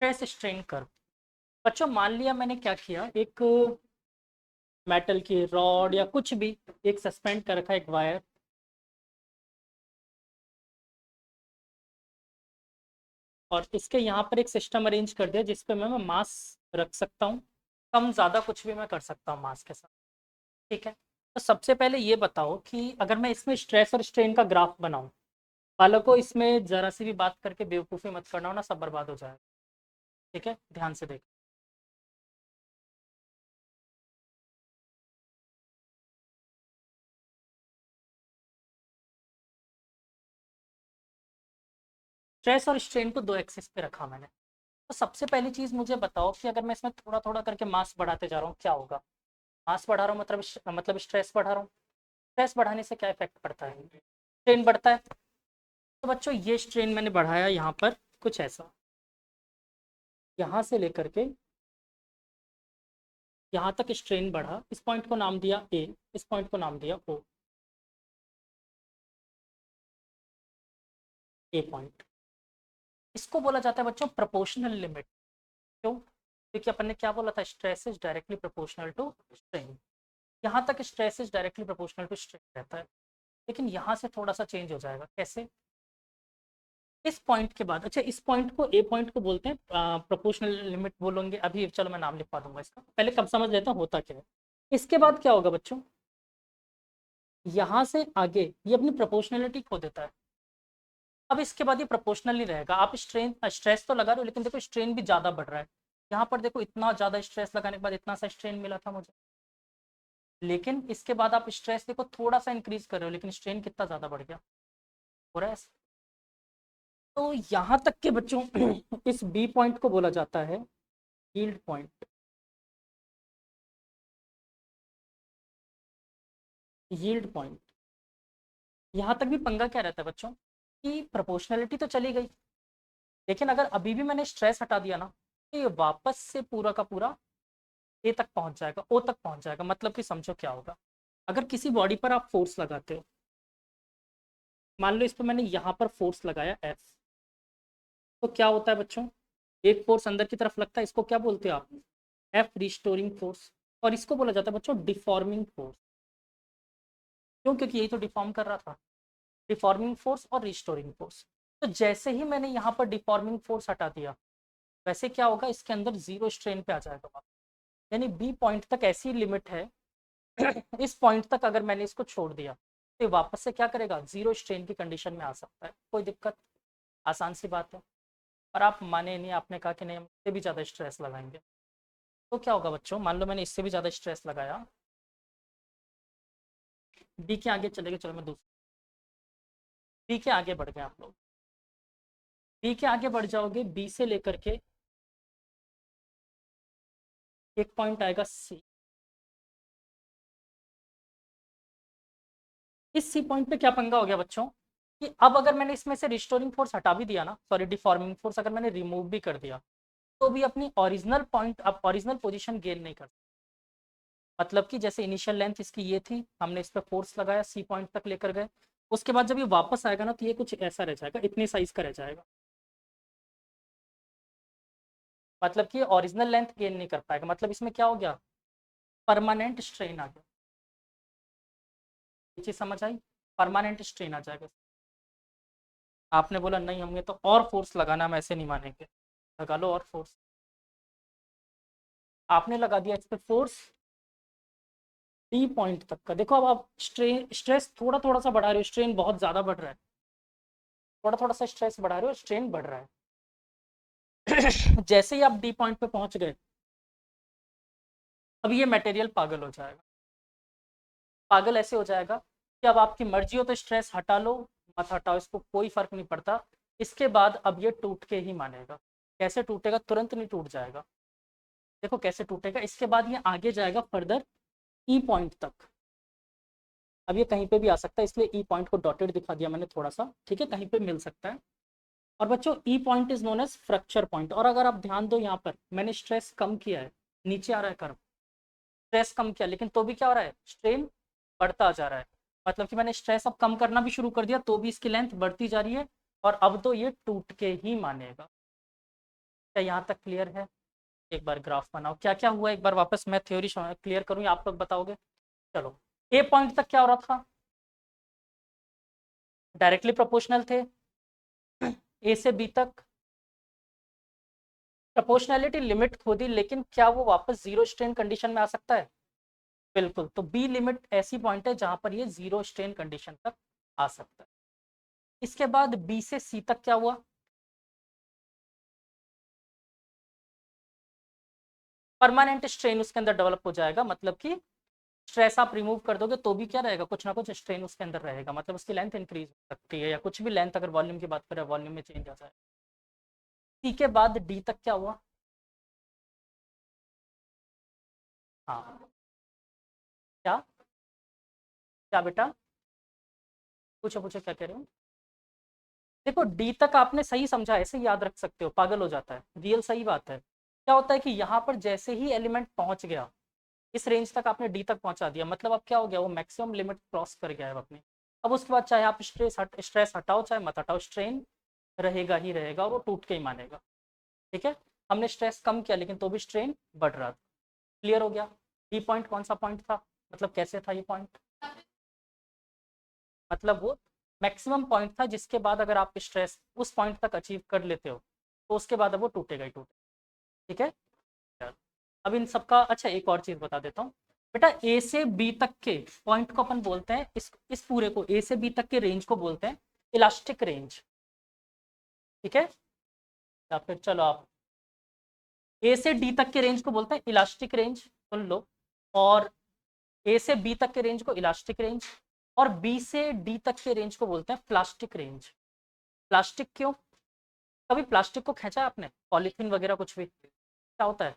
Stress strain curve. बच्चों मान लिया मैंने क्या किया, एक मेटल की रॉड या कुछ भी एक सस्पेंड कर रखा है, एक वायर, और इसके यहाँ पर एक सिस्टम अरेंज कर दिया जिस पे मैं मास रख सकता हूँ, कम ज़्यादा कुछ भी मैं कर सकता हूँ मास के साथ। ठीक है, तो सबसे पहले ये बताओ कि अगर मैं इसमें स्ट्रेस और स्ट्रेन का ग्राफ बनाऊं, बालकों इसमें जरा सी भी बात करके बेवकूफ़ी मत करना हो ना, सब बर्बाद हो जाएगा। ठीक है, ध्यान से देख। स्ट्रेस और स्ट्रेन को दो एक्सिस पे रखा मैंने। तो सबसे पहली चीज़ मुझे बताओ कि अगर मैं इसमें थोड़ा थोड़ा करके मास बढ़ाते जा रहा हूँ क्या होगा। मास बढ़ा रहा हूँ मतलब स्ट्रेस बढ़ा रहा हूँ। स्ट्रेस बढ़ाने से क्या इफेक्ट पड़ता है, स्ट्रेन बढ़ता है। तो बच्चों ये स्ट्रेन मैंने बढ़ाया यहाँ पर कुछ ऐसा, यहाँ से लेकर के यहाँ तक स्ट्रेन बढ़ा, इस पॉइंट को नाम दिया ए, इस पॉइंट को नाम दिया ओ, ए पॉइंट। इसको बोला जाता है बच्चों प्रोपोर्शनल लिमिट। क्यों? क्योंकि अपन ने क्या बोला था, stress is directly proportional to strain. यहाँ तक stress is directly proportional to strain रहता है, लेकिन यहाँ से थोड़ा सा चेंज हो जाएगा। कैसे? इस पॉइंट के बाद, अच्छा इस पॉइंट को, ए पॉइंट को बोलते हैं प्रोपोर्शनल लिमिट बोलेंगे अभी, चलो मैं नाम लिखवा दूंगा इसका, पहले कब समझ लेता हूँ होता क्या है। इसके बाद क्या होगा बच्चों, यहाँ से आगे ये अपनी प्रोपोर्शनलिटी खो देता है। अब इसके बाद ये प्रोपोर्शनल नहीं रहेगा, आप स्ट्रेन स्ट्रेस तो लगा रहे हो लेकिन देखो स्ट्रेन भी ज़्यादा बढ़ रहा है। यहाँ पर देखो इतना ज़्यादा स्ट्रेस लगाने के बाद इतना सा स्ट्रेन मिला था मुझे, लेकिन इसके बाद आप स्ट्रेस देखो थोड़ा सा इंक्रीज कर रहे हो लेकिन स्ट्रेन कितना ज़्यादा बढ़ गया, हो रहा है ऐसा। तो यहाँ तक के बच्चों इस बी पॉइंट को बोला जाता है यील्ड पॉइंट। यील्ड पॉइंट, यहाँ तक भी पंगा क्या रहता है बच्चों कि प्रोपोर्शनलिटी तो चली गई, लेकिन अगर अभी भी मैंने स्ट्रेस हटा दिया ना, तो ये वापस से पूरा का पूरा ए तक पहुंच जाएगा, ओ तक पहुंच जाएगा। मतलब कि समझो क्या होगा, अगर किसी बॉडी पर आप फोर्स लगाते हो, मान लो इस पर मैंने यहाँ पर फोर्स लगाया एफ, तो क्या होता है बच्चों, एक फोर्स अंदर की तरफ लगता है, इसको क्या बोलते हो आप, एफ रिस्टोरिंग फोर्स। और इसको बोला जाता है बच्चों डिफॉर्मिंग फोर्स। क्यों? क्योंकि यही तो डिफॉर्म कर रहा था, डिफॉर्मिंग फोर्स और रिस्टोरिंग फोर्स। तो जैसे ही मैंने यहाँ पर डिफॉर्मिंग फोर्स हटा दिया, वैसे क्या होगा, इसके अंदर जीरो स्ट्रेन पे आ जाएगा वापस। यानी बी पॉइंट तक ऐसी लिमिट है इस पॉइंट तक अगर मैंने इसको छोड़ दिया तो ये वापस से क्या करेगा, जीरो स्ट्रेन की कंडीशन में आ सकता है, कोई दिक्कत, आसान सी बात है। पर आप माने नहीं, आपने कहा कि नहीं हम इससे भी ज़्यादा स्ट्रेस लगाएंगे। तो क्या होगा बच्चों, मान लो मैंने इससे भी ज़्यादा स्ट्रेस लगाया, बी के आगे चले गए, चलो मैं दूसरा, बी के आगे बढ़ गए आप लोग, बी के आगे बढ़ जाओगे, बी से लेकर के एक पॉइंट आएगा सी। इस सी पॉइंट पे क्या पंगा हो गया बच्चों कि अब अगर मैंने इसमें से रिस्टोरिंग फोर्स हटा भी दिया ना, सॉरी डिफॉर्मिंग फोर्स अगर मैंने रिमूव भी कर दिया, तो भी अपनी ओरिजिनल पॉइंट, अब ओरिजिनल पोजीशन गेन नहीं कर। मतलब कि जैसे इनिशियल लेंथ इसकी ये थी, हमने इस पर फोर्स लगाया, सी पॉइंट तक लेकर गए, उसके बाद जब ये वापस आएगा ना तो ये कुछ ऐसा रह जाएगा, इतने साइज का रह जाएगा। मतलब कि ओरिजिनल लेंथ गेन नहीं कर पाएगा, मतलब इसमें क्या हो गया, परमानेंट स्ट्रेन आ गया। ये चीज समझ आई, परमानेंट स्ट्रेन आ जाएगा। आपने बोला नहीं हमें तो और फोर्स लगाना, हम ऐसे नहीं मानेंगे, लगा लो और फोर्स। आपने लगा दिया इस पे फोर्स डी पॉइंट तक का, देखो अब आप स्ट्रेन स्ट्रेस थोड़ा थोड़ा सा बढ़ा रहे हो, स्ट्रेन बहुत ज्यादा बढ़ रहा है, थोड़ा थोड़ा सा स्ट्रेस बढ़ा रहे हो, स्ट्रेन बढ़ रहा है। जैसे ही आप डी पॉइंट पे पहुंच गए, अब ये मटेरियल पागल हो जाएगा। पागल ऐसे हो जाएगा कि अब आपकी मर्जी हो तो स्ट्रेस हटा लो, मत हटाओ, इसको कोई फर्क नहीं पड़ता। इसके बाद अब ये टूट के ही मानेगा। कैसे टूटेगा, तुरंत नहीं टूट जाएगा। देखो कैसे टूटेगा, इसके बाद ये आगे जाएगा फर्दर ई पॉइंट तक। अब ये कहीं पे भी आ सकता है, इसलिए ई पॉइंट को डॉटेड दिखा दिया मैंने थोड़ा सा, ठीक है, कहीं पे मिल सकता है। और बच्चों E point is known as fracture point. और अगर आप ध्यान दो, यहाँ पर मैंने स्ट्रेस कम किया है, नीचे आ रहा है कर्व, स्ट्रेस कम किया, लेकिन तो भी क्या हो रहा है, स्ट्रेन बढ़ता जा रहा है। मतलब कि मैंने स्ट्रेस अब कम करना भी शुरू कर दिया तो भी इसकी लेंथ बढ़ती जा रही है, और अब तो ये टूट के ही मानेगा। क्या यहाँ तक क्लियर है? एक बार ग्राफ बनाओ, क्या क्या हुआ एक बार वापस मैं थ्योरी क्लियर करूँ या आप लोग बताओगे? चलो, ए पॉइंट तक क्या हो रहा था? डायरेक्टली प्रोपोर्शनल थे। ए से बी तक प्रोपोर्शनैलिटी लिमिट खो दी, लेकिन क्या वो वापस जीरो स्ट्रेन कंडीशन में आ सकता है? बिल्कुल, तो बी लिमिट ऐसी पॉइंट है जहां पर ये जीरो स्ट्रेन कंडीशन तक आ सकता है। इसके बाद बी से सी तक क्या हुआ? परमानेंट स्ट्रेन उसके अंदर डेवलप हो जाएगा, मतलब कि स्ट्रेस आप रिमूव कर दोगे तो भी क्या रहेगा, कुछ ना कुछ स्ट्रेन उसके अंदर रहेगा, मतलब उसकी लेंथ इंक्रीज हो सकती है, या कुछ भी लेंथ अगर वॉल्यूम की बात करें वॉल्यूम में चेंज आ जाए। सी के बाद डी तक क्या हुआ? हाँ, क्या क्या बेटा? पूछो पूछो, क्या कह रहे हो? देखो, डी तक आपने सही समझा, ऐसे ही याद रख सकते हो, पागल हो जाता है, रियल सही बात है। क्या होता है कि यहाँ पर जैसे ही एलिमेंट पहुंच गया इस रेंज तक, आपने डी तक पहुंचा दिया, मतलब अब क्या हो गया, वो मैक्सिमम लिमिट क्रॉस कर गया है अपने। अब उसके बाद चाहे आप स्ट्रेस हटाओ चाहे मत हटाओ, स्ट्रेन रहेगा ही रहेगा और वो टूट के ही मानेगा। ठीक है, हमने स्ट्रेस कम किया लेकिन तो भी स्ट्रेन बढ़ रहा था। क्लियर हो गया? डी पॉइंट कौन सा पॉइंट था, मतलब कैसे था ये पॉइंट? मतलब वो मैक्सिमम पॉइंट था जिसके बाद अगर आप स्ट्रेस उस पॉइंट तक अचीव कर लेते हो तो उसके बाद अब वो टूटेगा ही टूटेगा। ठीक है, चलो। अब इन सबका अच्छा एक और चीज बता देता हूँ। बेटा, ए से बी तक के पॉइंट को अपन बोलते हैं, इस पूरे को ए से बी तक के रेंज को बोलते हैं इलास्टिक रेंज। ठीक है, या फिर चलो आप ए से डी तक के रेंज को बोलते हैं इलास्टिक रेंज, सुन लो। और ए से बी तक के रेंज को इलास्टिक रेंज, और बी से डी तक के रेंज को बोलते हैं प्लास्टिक रेंज। प्लास्टिक क्यों? कभी प्लास्टिक को खींचा है आपने, पॉलीथीन वगैरह कुछ भी, क्या होता है?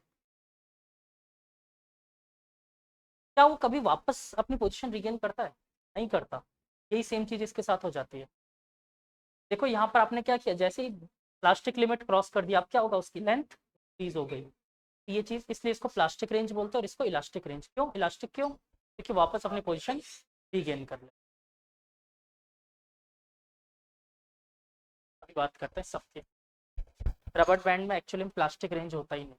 क्या वो कभी वापस अपनी पोजीशन रिगेन करता है? नहीं करता। यही सेम चीज इसके साथ हो जाती है। देखो यहाँ पर आपने क्या किया, जैसे ही प्लास्टिक लिमिट क्रॉस कर दिया, अब क्या होगा, उसकी लेंथ इंक्रीज हो गई। ये चीज इसलिए इसको प्लास्टिक रेंज बोलते हैं, और इसको इलास्टिक रेंज। क्यों इलास्टिक, क्यों? क्योंकि वापस अपनी पोजीशन रिगेन कर ले। अभी बात करते हैं सबके। रबर बैंड में एक्चुअली में प्लास्टिक रेंज होता ही नहीं।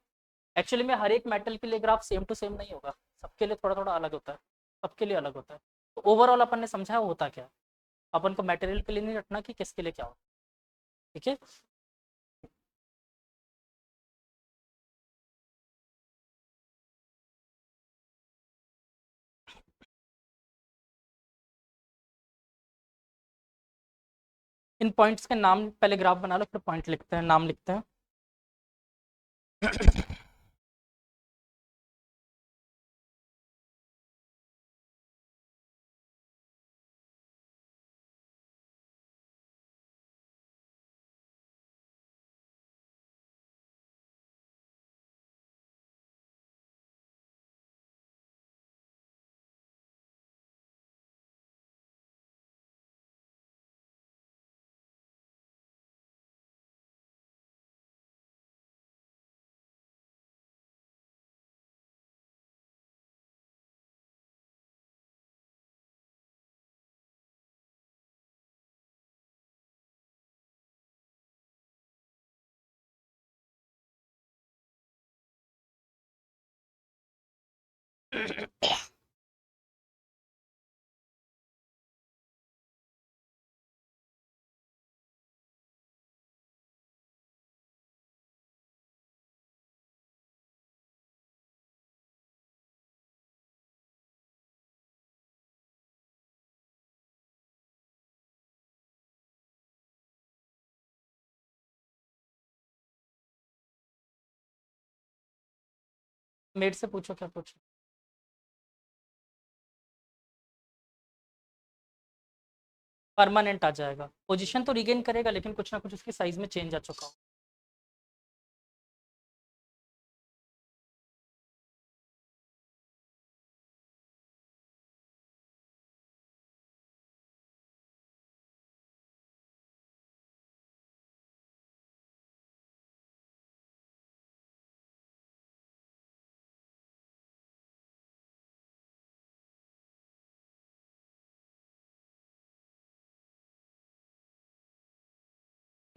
एक्चुअली में हर एक मेटल के लिए ग्राफ सेम टू सेम नहीं होगा, सबके लिए थोड़ा थोड़ा अलग होता है, सबके लिए अलग होता है। तो ओवरऑल अपन ने समझा होता क्या, अपन को मटेरियल के लिए नहीं रखना कि किसके लिए क्या हो। ठीक है, इन पॉइंट्स के नाम पहले ग्राफ बना लो, फिर पॉइंट लिखते हैं, नाम लिखते हैं। मेरे से पूछो, क्या पूछो? परमानेंट आ जाएगा, पोजीशन तो रिगेन करेगा लेकिन कुछ ना कुछ उसकी साइज में चेंज आ चुका हो।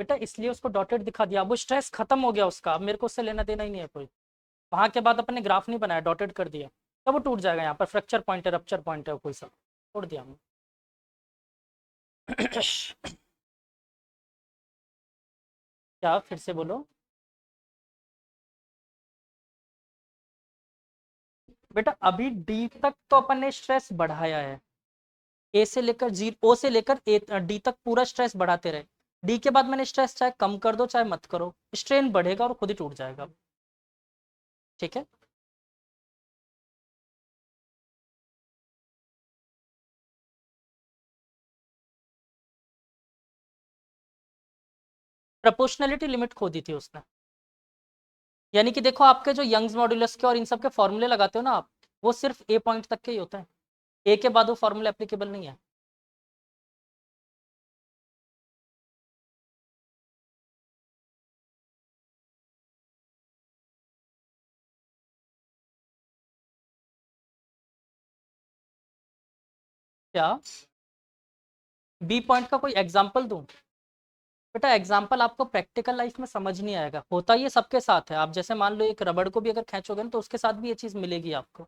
बेटा इसलिए उसको डॉटेड दिखा दिया, अब वो स्ट्रेस खत्म हो गया उसका, अब मेरे को उससे लेना देना ही नहीं है कोई। वहां के बाद अपने ग्राफ नहीं बनाया, डॉटेड कर दिया, तब वो टूट जाएगा। यहाँ पर फ्रैक्चर पॉइंट है, रप्चर पॉइंट है, कोई सा छोड़ दिया हमने। क्या फिर से बोलो। बेटा अभी डी तक तो अपन ने स्ट्रेस बढ़ाया है, ए से लेकर जी ओ से लेकर ए डी तक पूरा स्ट्रेस बढ़ाते रहे। डी के बाद मैंने स्ट्रेस चाहे कम कर दो चाहे मत करो, स्ट्रेन बढ़ेगा और खुद ही टूट जाएगा। ठीक है। प्रोपोर्शनलिटी लिमिट खो दी थी उसने। यानी कि देखो आपके जो यंग्स मॉड्यूलस के और इन सब के फॉर्मूले लगाते हो ना आप, वो सिर्फ ए पॉइंट तक के ही होते हैं, ए के बाद वो फॉर्मूला एप्लीकेबल नहीं है। क्या बी पॉइंट का कोई एग्जांपल दूं? बेटा एग्जाम्पल आपको प्रैक्टिकल लाइफ में समझ नहीं आएगा, होता ये सबके साथ है। आप जैसे मान लो एक रबड़ को भी अगर खींचोगे ना तो उसके साथ भी ये चीज़ मिलेगी आपको,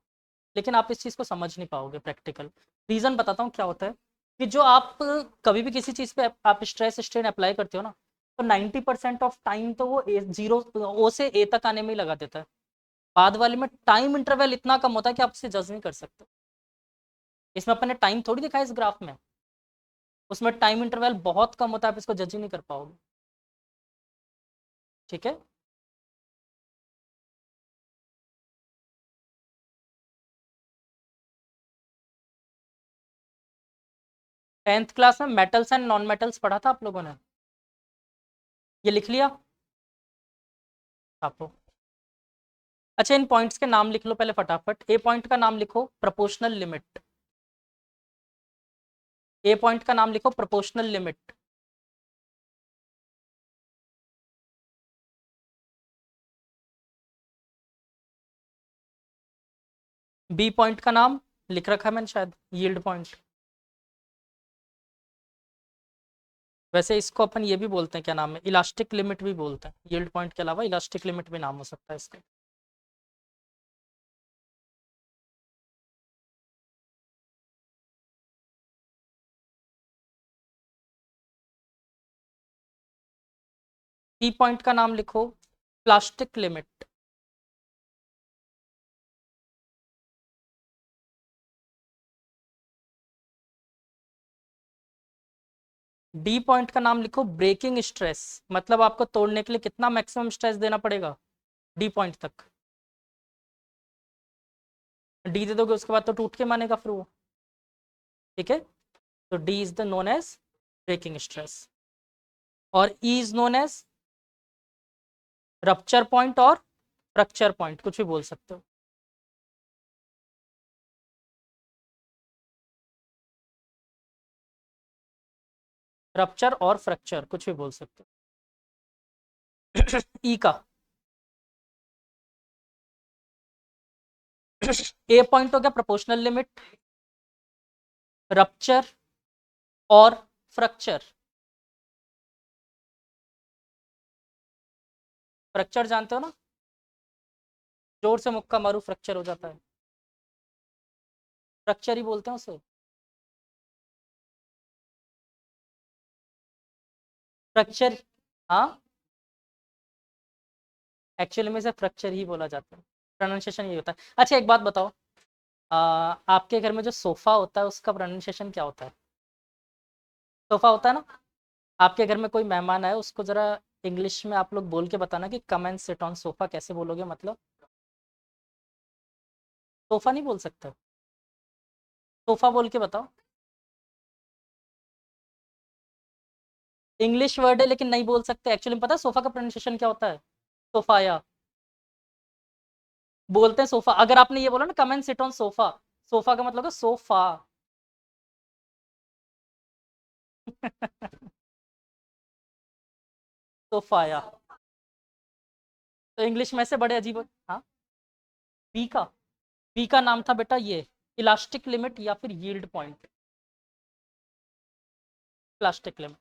लेकिन आप इस चीज़ को समझ नहीं पाओगे प्रैक्टिकल। रीज़न बताता हूँ क्या होता है, कि जो आप कभी भी किसी चीज़ पे आप स्ट्रेस स्ट्रेन अप्लाई करते हो ना, तो 90% ऑफ टाइम तो वो जीरो ओ से ए तक आने में ही लगा देता है। बाद वाले में टाइम इंटरवल इतना कम होता है कि आप इसे जज नहीं कर सकते। इसमें अपन ने टाइम थोड़ी दिखाया इस ग्राफ में, उसमें टाइम इंटरवल बहुत कम होता है, आप इसको जज ही नहीं कर पाओगे। ठीक है। 10th क्लास में मेटल्स एंड नॉन मेटल्स पढ़ा था आप लोगों ने, ये लिख लिया आपको? अच्छा इन पॉइंट्स के नाम लिख लो पहले फटाफट। ए पॉइंट का नाम लिखो प्रोपोर्शनल लिमिट, ए पॉइंट का नाम लिखो प्रोपोर्शनल लिमिट। बी पॉइंट का नाम लिख रखा है मैंने शायद, यील्ड पॉइंट। वैसे इसको अपन ये भी बोलते हैं, क्या नाम है, इलास्टिक लिमिट भी बोलते हैं, यील्ड पॉइंट के अलावा इलास्टिक लिमिट भी नाम हो सकता है इसका। ई पॉइंट का नाम लिखो प्लास्टिक लिमिट। डी पॉइंट का नाम लिखो ब्रेकिंग स्ट्रेस, मतलब आपको तोड़ने के लिए कितना मैक्सिमम स्ट्रेस देना पड़ेगा डी पॉइंट तक। डी दे दोगे उसके बाद तो टूट के मानेगा फिर वो। ठीक है। तो D is the known as breaking stress, और E is known as rupture point और फ्रैक्चर पॉइंट, कुछ भी बोल सकते हो। रप्चर और फ्रैक्चर कुछ भी बोल सकते हो। ई का ए पॉइंट हो गया प्रोपोर्शनल लिमिट, रप्चर और फ्रैक्चर। फ्रैक्चर जानते हो ना, जोर से मुक्का मारू फ्रैक्चर हो जाता है, फ्रैक्चर ही बोलते हैं उसे। फ्रैक्चर, हाँ एक्चुअली में इसे फ्रैक्चर ही बोला जाता है, प्रोनाउंसिएशन यही होता है। अच्छा एक बात बताओ, आपके घर में जो सोफा होता है उसका प्रोनाउंसिएशन क्या होता है? सोफा होता है ना। आपके घर में कोई मेहमान आए, उसको जरा इंग्लिश में आप लोग बोल के बताना कि come and sit on sofa, कैसे बोलोगे मतलब? सोफा नहीं बोल सकते? सोफा बोल के बताओ। इंग्लिश वर्ड है लेकिन नहीं बोल सकते, एक्चुअली पता है सोफा का प्रोनाउंसिएशन क्या होता है? सोफाया बोलते हैं सोफा। अगर आपने ये बोला ना come and sit on sofa, sofa का मतलब है सोफा। सोफाया। तो इंग्लिश में से बड़े अजीब हाँ। बी का, बी का नाम था बेटा ये इलास्टिक लिमिट या फिर यील्ड पॉइंट। Plastic limit.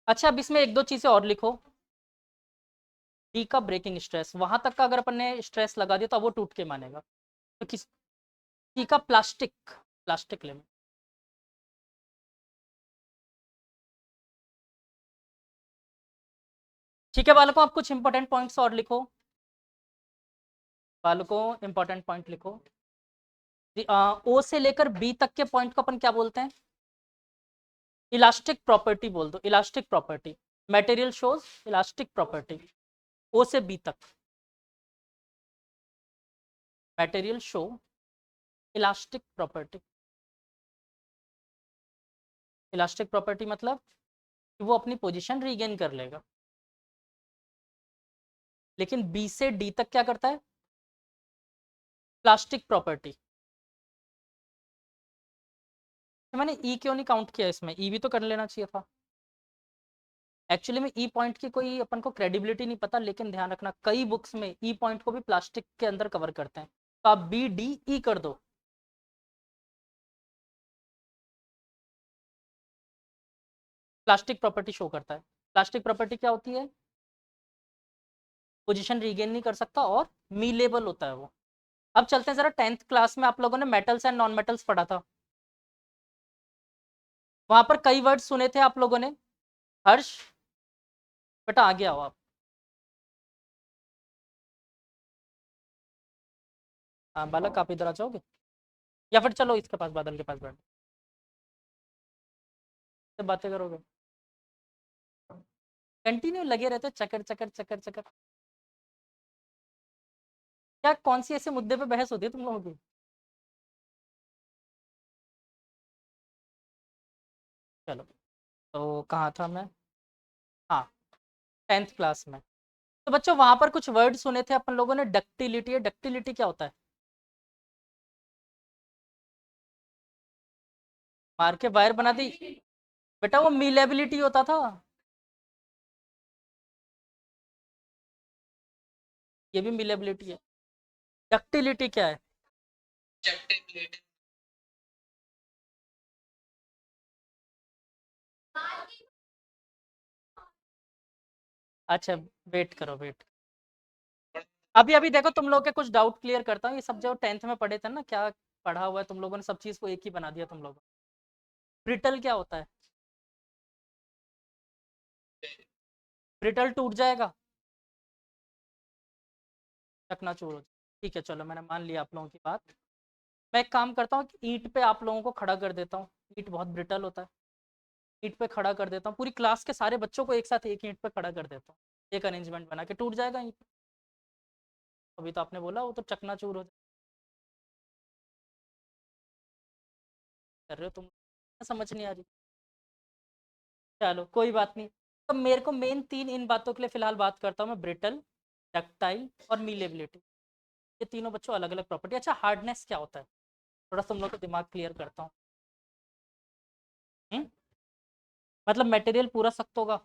अच्छा, अब इसमें एक दो चीजें और लिखो। डी का ब्रेकिंग स्ट्रेस, वहां तक का अगर अपन ने स्ट्रेस लगा दिया तो अब वो टूट के मानेगा। तो किस डी का प्लास्टिक, प्लास्टिक लिमिट। ठीक है बालकों, आप कुछ इंपॉर्टेंट पॉइंट्स और लिखो। बालकों इंपॉर्टेंट पॉइंट लिखो। ओ से लेकर बी तक के पॉइंट को अपन क्या बोलते हैं? इलास्टिक प्रॉपर्टी बोल दो, elastic property. Material shows elastic property. O से बी तक material show elastic property. Elastic property मतलब कि वो अपनी पोजीशन रीगेन कर लेगा। लेकिन बी से डी तक क्या करता है? Plastic property. तो मैंने ई क्यों नहीं काउंट किया इसमें? ई भी तो कर लेना चाहिए था। एक्चुअली में ई पॉइंट की कोई अपन को क्रेडिबिलिटी नहीं पता, लेकिन ध्यान रखना कई बुक्स में ई पॉइंट को भी प्लास्टिक के अंदर कवर करते हैं। तो आप बी डी ई कर दो। प्लास्टिक प्रॉपर्टी शो करता है। प्लास्टिक प्रॉपर्टी क्या होती है? पोजीशन रीगेन नहीं कर सकता और मीलेबल होता है वो। अब चलते हैं जरा 10th क्लास में आप लोगों ने मेटल्स एंड नॉन मेटल्स पढ़ा था। वहां पर कई वर्ड सुने थे आप लोगों ने। हर्ष बेटा आगे आओ आप। हाँ बालक, आप इधर आ जाओगे या फिर चलो इसके पास, बादल के पास बैठ से बातें करोगे। कंटिन्यू लगे रहते चकर चकर चकर चकर। क्या कौन सी ऐसे मुद्दे पे बहस होती है तुम लोगों की? चलो, तो कहाँ था मैं? हाँ, 10th क्लास में। तो बच्चों वहां पर कुछ वर्ड सुने थे अपन लोगों ने, डक्टिलिटी। डक्टिलिटी क्या होता है? मार के वायर बना दी। बेटा वो मीलेबिलिटी होता था। ये भी मीलेबिलिटी है। डक्टिलिटी क्या है? अच्छा, वेट करो वेट। अभी अभी देखो तुम लोग के कुछ डाउट क्लियर करता हूँ। ये सब जो 10th में पढ़े थे ना, क्या पढ़ा हुआ है तुम लोगों ने, सब चीज को एक ही बना दिया तुम लोगों। ब्रिटल क्या होता है? ब्रिटल टूट जाएगा, चकनाचूर हो जाए। ठीक है चलो, मैंने मान लिया आप लोगों की बात। मैं एक काम करता हूँ कि ईंट पे आप लोगों को खड़ा कर देता हूँ। ईंट बहुत ब्रिटल होता है। ईंट पे खड़ा कर देता हूँ, पूरी क्लास के सारे बच्चों को एक साथ एक ईंट पे खड़ा कर देता हूँ। एक अरेंजमेंट बना के टूट जाएगा ईंट। अभी तो आपने बोला वो तो चकनाचूर हो जाए। कर रहे हो तुम, समझ नहीं आ रही। चलो कोई बात नहीं। तो मेरे को मेन तीन इन बातों के लिए फिलहाल बात करता हूँ मैं, ब्रिटल, डक्टाइल और मीलेबिलिटी। ये तीनों बच्चों अलग अलग प्रॉपर्टी। अच्छा, हार्डनेस क्या होता है? थोड़ा सा तुम लोग को दिमाग क्लियर करता हूँ। मतलब मटेरियल पूरा सख्त होगा।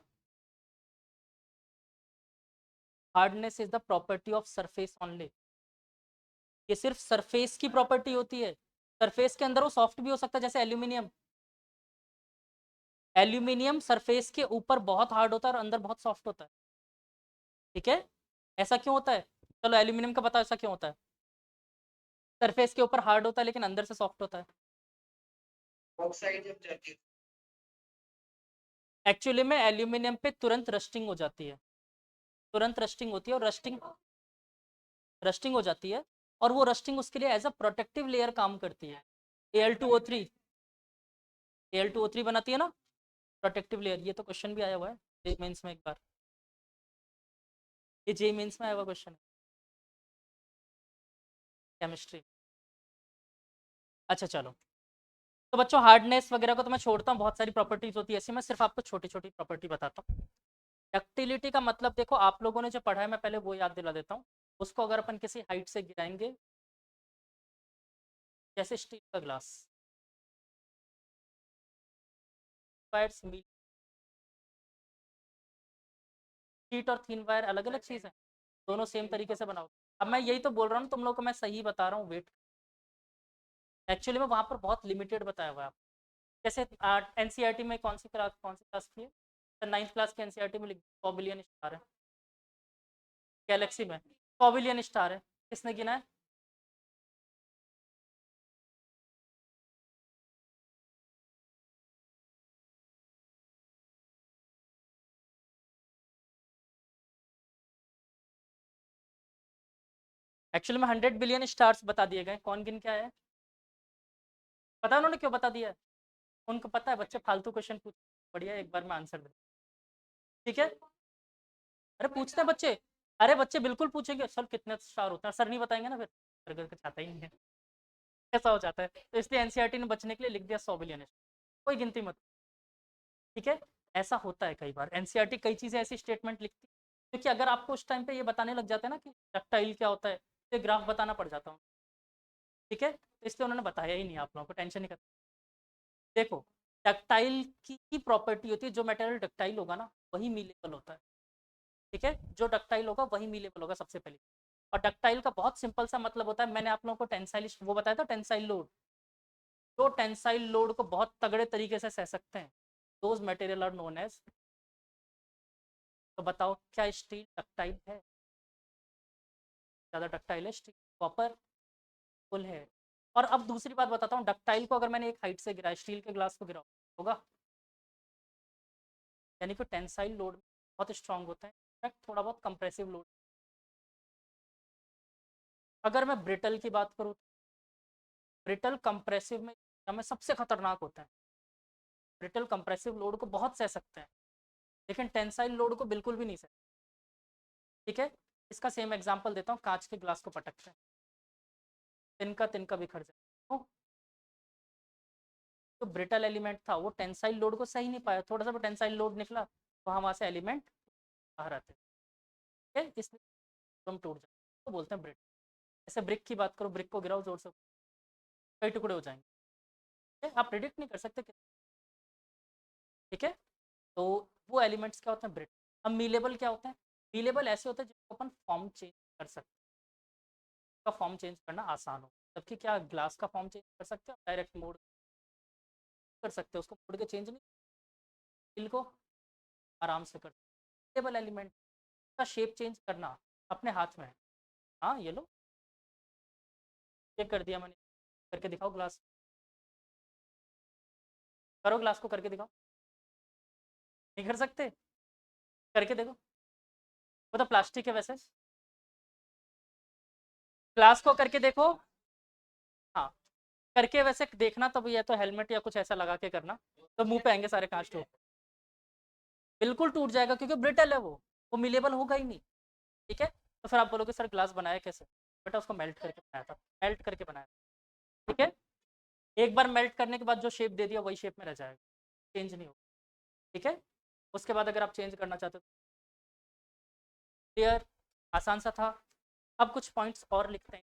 Hardness is the property of surface only. ये सिर्फ सरफेस की प्रॉपर्टी होती है। सरफेस के अंदर वो सॉफ्ट भी हो सकता है, जैसे एल्यूमिनियम। एल्यूमिनियम सरफेस के ऊपर बहुत हार्ड होता है और अंदर बहुत सॉफ्ट होता है। ठीक है, ऐसा क्यों होता है? चलो एल्यूमिनियम का बताओ ऐसा क्यों होता है? सरफेस के ऊपर हार्ड होता है लेकिन अंदर से सॉफ्ट होता है। एक्चुअली में एल्यूमिनियम पे तुरंत रस्टिंग हो जाती है। तुरंत रस्टिंग होती है और रस्टिंग रस्टिंग हो जाती है। और वो रस्टिंग उसके लिए एज अ प्रोटेक्टिव लेयर काम करती है। Al2O3, Al2O3 बनाती है ना प्रोटेक्टिव लेयर। ये तो क्वेश्चन भी आया हुआ है जे मेंस में एक बार। ये जे मेंस में आया हुआ क्वेश्चन है, केमिस्ट्री। अच्छा चलो, तो बच्चों हार्डनेस वगैरह को तो मैं छोड़ता हूँ, बहुत सारी प्रॉपर्टीज होती है ऐसी। मैं सिर्फ आपको छोटी छोटी प्रॉपर्टी बताता हूँ। डक्टिलिटी का मतलब देखो, आप लोगों ने जो पढ़ा है मैं पहले वो याद दिला देता हूँ। उसको अगर अपन किसी हाइट से गिराएंगे, जैसे स्टील का ग्लास, वायर्स मीट, हीट और थिन वायर अलग अलग चीज़ है। दोनों सेम तरीके से बनाओ। अब मैं यही तो बोल रहा हूँ तुम लोग को, मैं सही बता रहा हूँ वेट। एक्चुअली में वहाँ पर बहुत लिमिटेड बताया हुआ है। जैसे एनसीईआरटी में कौन सी क्लास की है? 9th क्लास के एनसीईआरटी में लिख 100 बिलियन स्टार है गैलेक्सी में, 100 बिलियन स्टार है, किसने गिना है? एक्चुअली में 100 बिलियन स्टार्स बता दिए गए, कौन गिन के आया है? पता है उन्होंने क्यों बता दिया है? उनको पता है बच्चे फालतू क्वेश्चन पूछ, बढ़िया एक बार में आंसर दे, ठीक है। अरे पूछते हैं बच्चे, अरे बच्चे बिल्कुल पूछेंगे सर कितने स्टार होते हैं, सर नहीं बताएंगे ना, फिर सर करके चाहता ही नहीं है, ऐसा हो जाता है। तो इसलिए एनसीईआरटी ने बचने के लिए लिख दिया 100 बिलियन, कोई गिनती मत, ठीक है। ऐसा होता है कई बार, एनसीईआरटी कई चीज़ें ऐसी स्टेटमेंट लिखती है क्योंकि अगर आपको उस टाइम पे ये बताने लग जाते हैं ना कि डक्टाइल क्या होता है, तो ग्राफ बताना पड़ जाता हूँ, ठीक है। तो इसलिए उन्होंने बताया ही नहीं, आप लोगों को टेंशन नहीं करना। देखो, डक्टाइल की प्रॉपर्टी होती है, जो मटेरियल डक्टाइल होगा ना वही मीलेबल होता है, ठीक है। जो डक्टाइल होगा वही मीलेबल होगा सबसे पहले। और डक्टाइल का बहुत सिंपल सा मतलब होता है, मैंने आप लोगों को टेंसाइल वो बताया था, टेंसाइल लोड, जो टेंसाइल लोड को बहुत तगड़े तरीके से सह सकते हैं, those material are known as. तो बताओ क्या स्टील डक्टाइल है? ज़्यादा डक्टाइल है स्टील, कॉपर फुल है। और अब दूसरी बात बताता हूँ, डक्टाइल को अगर मैंने एक हाइट से गिरा, स्टील के ग्लास को गिरा होगा, यानी कि टेंसाइल लोड बहुत स्ट्रांग होता है, थोड़ा बहुत कंप्रेसिव लोड। अगर मैं ब्रिटल की बात करूँ, ब्रिटल कंप्रेसिव में सबसे खतरनाक होता है, ब्रिटल कंप्रेसिव लोड को बहुत सह सकते हैं लेकिन टेंसाइल लोड को बिल्कुल भी नहीं सह, ठीक है। इसका सेम एग्जांपल देता हूँ, कांच के ग्लास को पटकते हैं, तिनका तिनका बिखर जाए, तो जो ब्रिटल एलिमेंट था वो टेंसाइल लोड को सही नहीं पाया, थोड़ा सा भी टेंसाइल लोड निकला वहाँ से एलिमेंट बाहर आते, ठीक है, इसलिए हम टूट जाते, तो बोलते हैं ब्रिटल। ऐसे ब्रिक की बात करो, ब्रिक को गिराओ जोर से, कई टुकड़े हो जाएंगे, ठीक है? आप प्रिडिक्ट नहीं कर सकते, ठीक है। तो वो एलिमेंट्स क्या होते हैं, ब्रिटल। अब मीलेबल क्या होते हैं? मीलेबल ऐसे होते हैं जिनको अपन फॉर्म चेंज कर सकते हैं, का फॉर्म चेंज करना आसान हो, जबकि क्या ग्लास का फॉर्म चेंज कर सकते हो डायरेक्ट मोड कर सकते हो, उसको मोड़ के चेंज नहीं, स्टील को आराम से कर, मीलेबल एलिमेंट का शेप चेंज करना अपने हाथ में है। हाँ ये लो, चेक कर दिया मैंने, करके दिखाओ ग्लास, करो ग्लास को करके दिखाओ, नहीं कर सकते, करके देखो, वो तो प्लास्टिक है वैसे, ग्लास को करके देखो, हाँ करके वैसे देखना, तब या तो हेलमेट या कुछ ऐसा लगा के करना, तो मुंह पे आएंगे सारे कांच टूट, बिल्कुल टूट जाएगा क्योंकि ब्रिटल है वो मिलेबल होगा ही नहीं, ठीक है। तो फिर आप बोलोगे सर ग्लास बनाया कैसे? बेटा उसको मेल्ट करके बनाया था, मेल्ट करके बनाया था, ठीक है। एक बार मेल्ट करने के बाद जो शेप दे दिया वही शेप में रह जाएगा, चेंज नहीं होगा, ठीक है। उसके बाद अगर आप चेंज करना चाहते हो, क्लियर, आसान सा था। अब कुछ पॉइंट्स और लिखते हैं,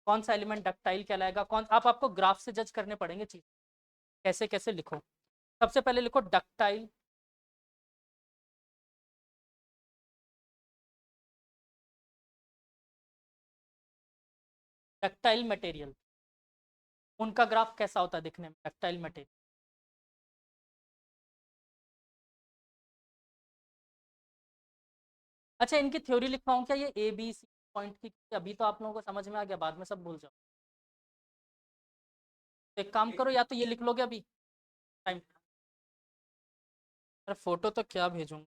कौन सा एलिमेंट डक्टाइल कहलाएगा, कौन, आप आपको ग्राफ से जज करने पड़ेंगे चीज, कैसे कैसे लिखो। सबसे पहले लिखो डक्टाइल, डक्टाइल मटेरियल, उनका ग्राफ कैसा होता है दिखने में, डक्टाइल मटेरियल। अच्छा इनकी थ्योरी लिखवाऊँ क्या, ये ए बी सी पॉइंट की, अभी तो आप लोगों को समझ में आ गया, बाद में सब भूल जाओ। तो एक काम करो, या तो ये लिख लोगे अभी टाइम, अरे फोटो तो क्या भेजूँ,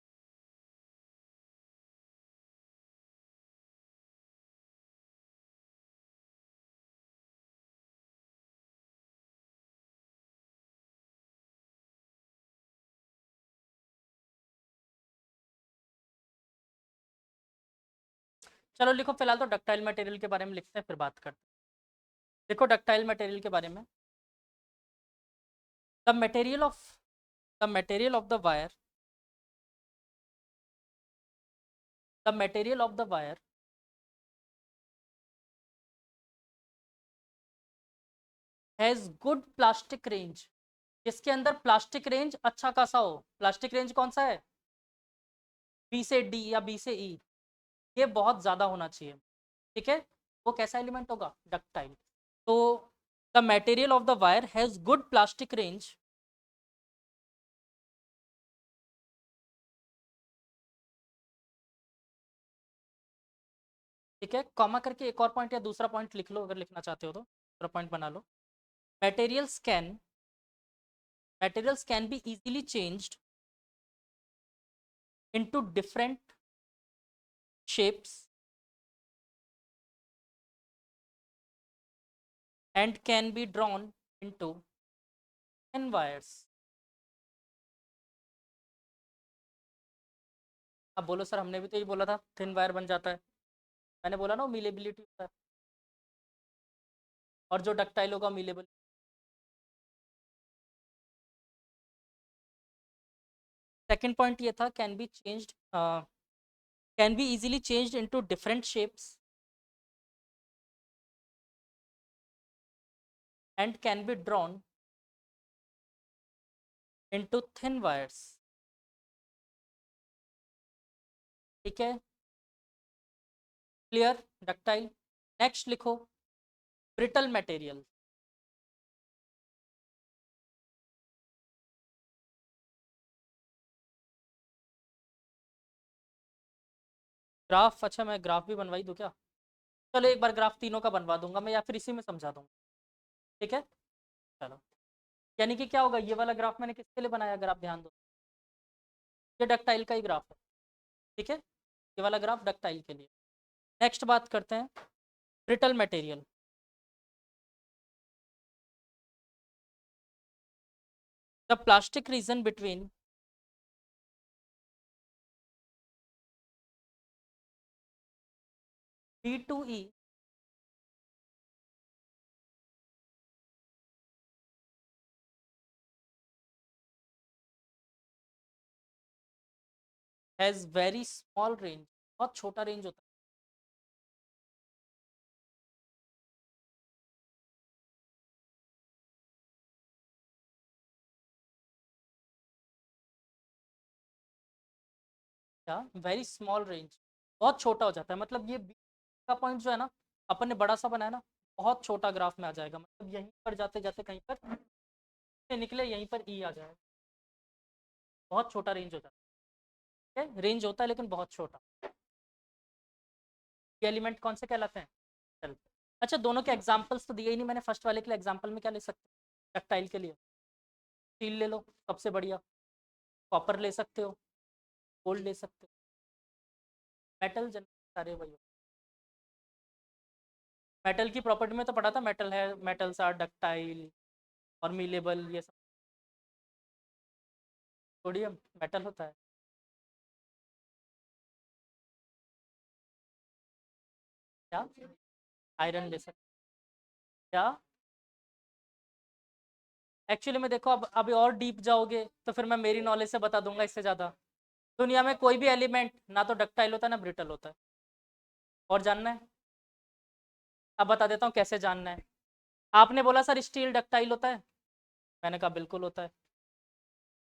चलो लिखो, फिलहाल तो डक्टाइल मटेरियल के बारे में लिखते हैं फिर बात करते हैं। देखो डक्टाइल मटेरियल के बारे में, the material of the material of the wire, the material of the wire has good plastic range, जिसके अंदर प्लास्टिक रेंज अच्छा खासा हो, प्लास्टिक रेंज कौन सा है, बी से डी या बी से ई, ये बहुत ज्यादा होना चाहिए, ठीक है। वो कैसा एलिमेंट होगा, डक्टाइल। तो the material of the wire has good plastic range, ठीक है, कॉमा करके एक और पॉइंट या दूसरा पॉइंट लिख लो, अगर लिखना चाहते हो तो दूसरा पॉइंट बना लो। materials can materials can be easily changed into different shapes and can be drawn into thin wires। अब बोलो सर, हमने भी तो यही बोला था, थिन वायर बन जाता है। मैंने बोला ना, मीलेबिलिटी होता है, और जो डक्टाइल होगा मीलेबल। सेकंड पॉइंट ये था, can be easily changed into different shapes and can be drawn into thin wires. ठीक है, क्लियर, डक्टाइल। नेक्स्ट लिखो, ब्रिटल मटेरियल। ग्राफ, अच्छा मैं ग्राफ भी बनवाई दूँ क्या? चलो एक बार ग्राफ तीनों का बनवा दूंगा मैं, या फिर इसी में समझा दूंगा। ठीक है, चलो। यानी कि क्या होगा, ये वाला ग्राफ मैंने किसके लिए बनाया, अगर आप ध्यान दो, ये डक्टाइल का ही ग्राफ है। ठीक है, ये वाला ग्राफ डक्टाइल के लिए। नेक्स्ट बात करते हैं brittle material. The plastic region between B2E has very small range, बहुत छोटा रेंज होता है क्या, वेरी स्मॉल रेंज, बहुत छोटा हो जाता है। मतलब ये B का पॉइंट जो है ना, अपन ने बड़ा सा बनाया ना, बहुत छोटा ग्राफ में आ जाएगा। मतलब यहीं पर जाते जाते कहीं पर से निकले, यहीं पर ई आ जाएगा, बहुत छोटा रेंज हो जाता है। रेंज होता है लेकिन बहुत छोटा। ये एलिमेंट कौन से कहलाते हैं, चल। अच्छा, दोनों के एग्जांपल्स तो दिए ही नहीं मैंने। फर्स्ट वाले के लिए एग्जांपल में क्या ले सकते हैं, डक्टाइल के लिए स्टील ले लो, सबसे बढ़िया। कॉपर ले सकते हो, गोल्ड ले सकते हो, मेटल जन सारे वही। मेटल की प्रॉपर्टी में तो पढ़ा था, मेटल है, मेटल्स आर डक्टाइल और मीलेबल, ये सब। सोडियम मेटल होता है क्या, आयरन ले सकते क्या? एक्चुअली में देखो, अब अभी और डीप जाओगे तो फिर मैं मेरी नॉलेज से बता दूंगा इससे ज़्यादा। दुनिया में कोई भी एलिमेंट ना तो डक्टाइल होता है ना ब्रिटल होता है। और जानना है? अब बता देता हूँ कैसे जानना है। आपने बोला सर स्टील डक्टाइल होता है, मैंने कहा बिल्कुल होता है।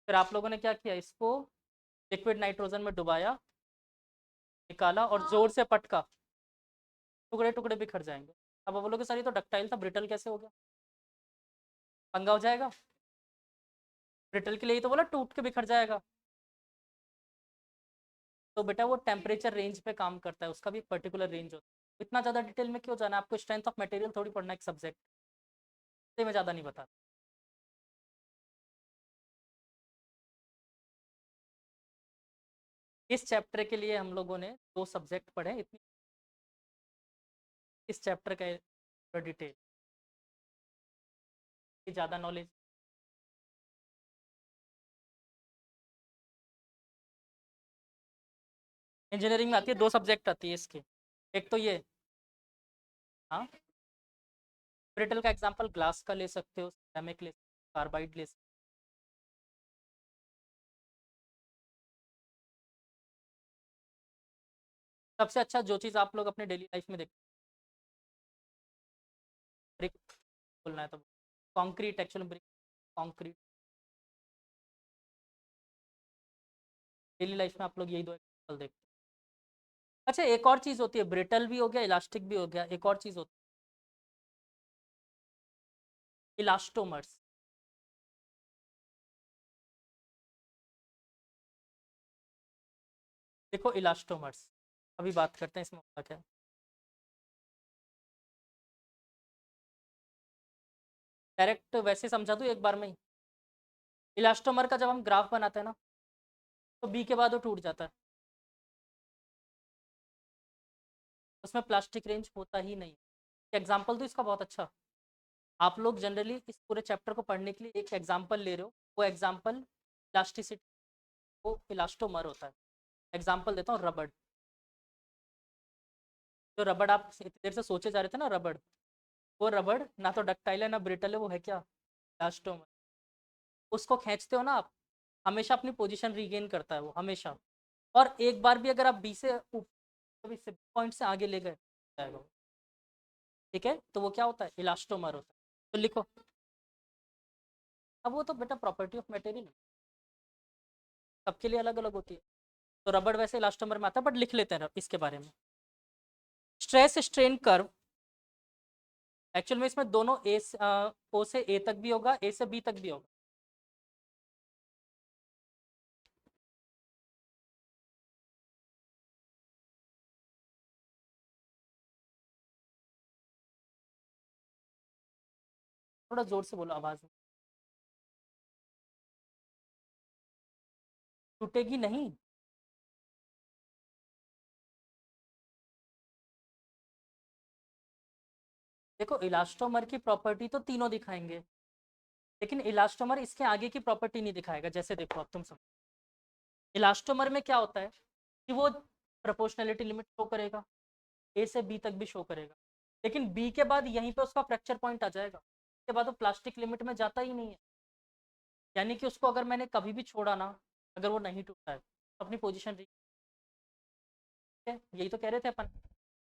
फिर आप लोगों ने क्या किया, इसको लिक्विड नाइट्रोजन में डुबाया, निकाला और जोर से पटका, टुकड़े टुकड़े बिखर जाएंगे। अब आप बोलोगे सर ये तो डक्टाइल था, ब्रिटल कैसे हो गया? पंगा हो जाएगा। ब्रिटल के लिए ही तो बोला टूट के बिखर जाएगा। तो बेटा वो टेम्परेचर रेंज पे काम करता है, उसका भी एक पर्टिकुलर रेंज होता है। इतना ज़्यादा डिटेल में क्यों जाना है आपको, स्ट्रेंथ ऑफ मटेरियल थोड़ी पढ़ना एक सब्जेक्ट से, मैं ज़्यादा नहीं बता। इस चैप्टर के लिए हम लोगों ने दो सब्जेक्ट पढ़े, इतनी इस चैप्टर का डिटेल, ज़्यादा नॉलेज। इंजीनियरिंग में आती है, दो सब्जेक्ट आती है इसके। एक तो ये, हाँ, ब्रिटल का एग्जांपल ग्लास का ले सकते हो, सिरेमिक ले सकते हो, कार्बाइड ले सकते हो। सबसे अच्छा जो चीज़ आप लोग अपने डेली लाइफ में देखते, ब्रिक बोलना है तो concrete, actually brick concrete, daily life में आप लोग यही दो एग्जांपल देखते हैं। अच्छा, एक और चीज़ होती है, ब्रिटल भी हो गया, इलास्टिक भी हो गया, एक और चीज़ होती है इलास्टोमर्स। देखो इलास्टोमर्स, अभी बात करते हैं इसमें होता क्या है। डायरेक्ट वैसे समझा दूँ एक बार में ही। इलास्टोमर का जब हम ग्राफ बनाते हैं ना, तो बी के बाद वो टूट जाता है, उसमें प्लास्टिक रेंज होता ही नहीं। एग्जाम्पल तो इसका बहुत अच्छा, आप लोग जनरली इस पूरे चैप्टर को पढ़ने के लिए एक एग्जाम्पल ले रहे हो, वो एग्जाम्पल प्लास्टिसिटी, वो इलास्टोमर होता है। एग्जाम्पल देता हूँ, रबड़। जो रबड़ आप इतनी देर से सोचे जा रहे थे ना, रबड़, वो रबड़ ना तो डक्टाइल है ना ब्रिटल है, वो है क्या? इलास्टोमर। उसको खींचते हो ना आप, हमेशा अपनी पोजीशन रीगेन करता है वो, हमेशा। और एक बार भी अगर आप बी से पॉइंट से आगे ले गए जाएगा वो, ठीक है, तो वो क्या होता है? इलास्टोमर होता है। तो लिखो। अब वो तो बेटा प्रॉपर्टी ऑफ मटेरियल सबके लिए अलग अलग होती है। तो रबड़ वैसे इलास्टोमर में आता है, बट लिख लेते हैं इसके बारे में। स्ट्रेस स्ट्रेन कर्व, एक्चुअल में इसमें दोनों ओ से ए तक भी होगा, ए से बी तक भी होगा। थोड़ा जोर से बोलो, आवाज में। टूटेगी नहीं? देखो, इलास्टोमर की प्रॉपर्टी तो तीनों दिखाएंगे, लेकिन इलास्टोमर इसके आगे की प्रॉपर्टी नहीं दिखाएगा। जैसे देखो, अब तुम समझो, इलास्टोमर में क्या होता है कि वो प्रोपोर्शनलिटी लिमिट शो करेगा, ए से बी तक भी शो करेगा, लेकिन बी के बाद यहीं पे उसका फ्रैक्चर पॉइंट आ जाएगा, उसके बाद वो प्लास्टिक लिमिट में जाता ही नहीं है। यानी कि उसको अगर मैंने कभी भी छोड़ा ना, अगर वो नहीं टूटता है तो अपनी पोजीशन, यही तो कह रहे थे अपन,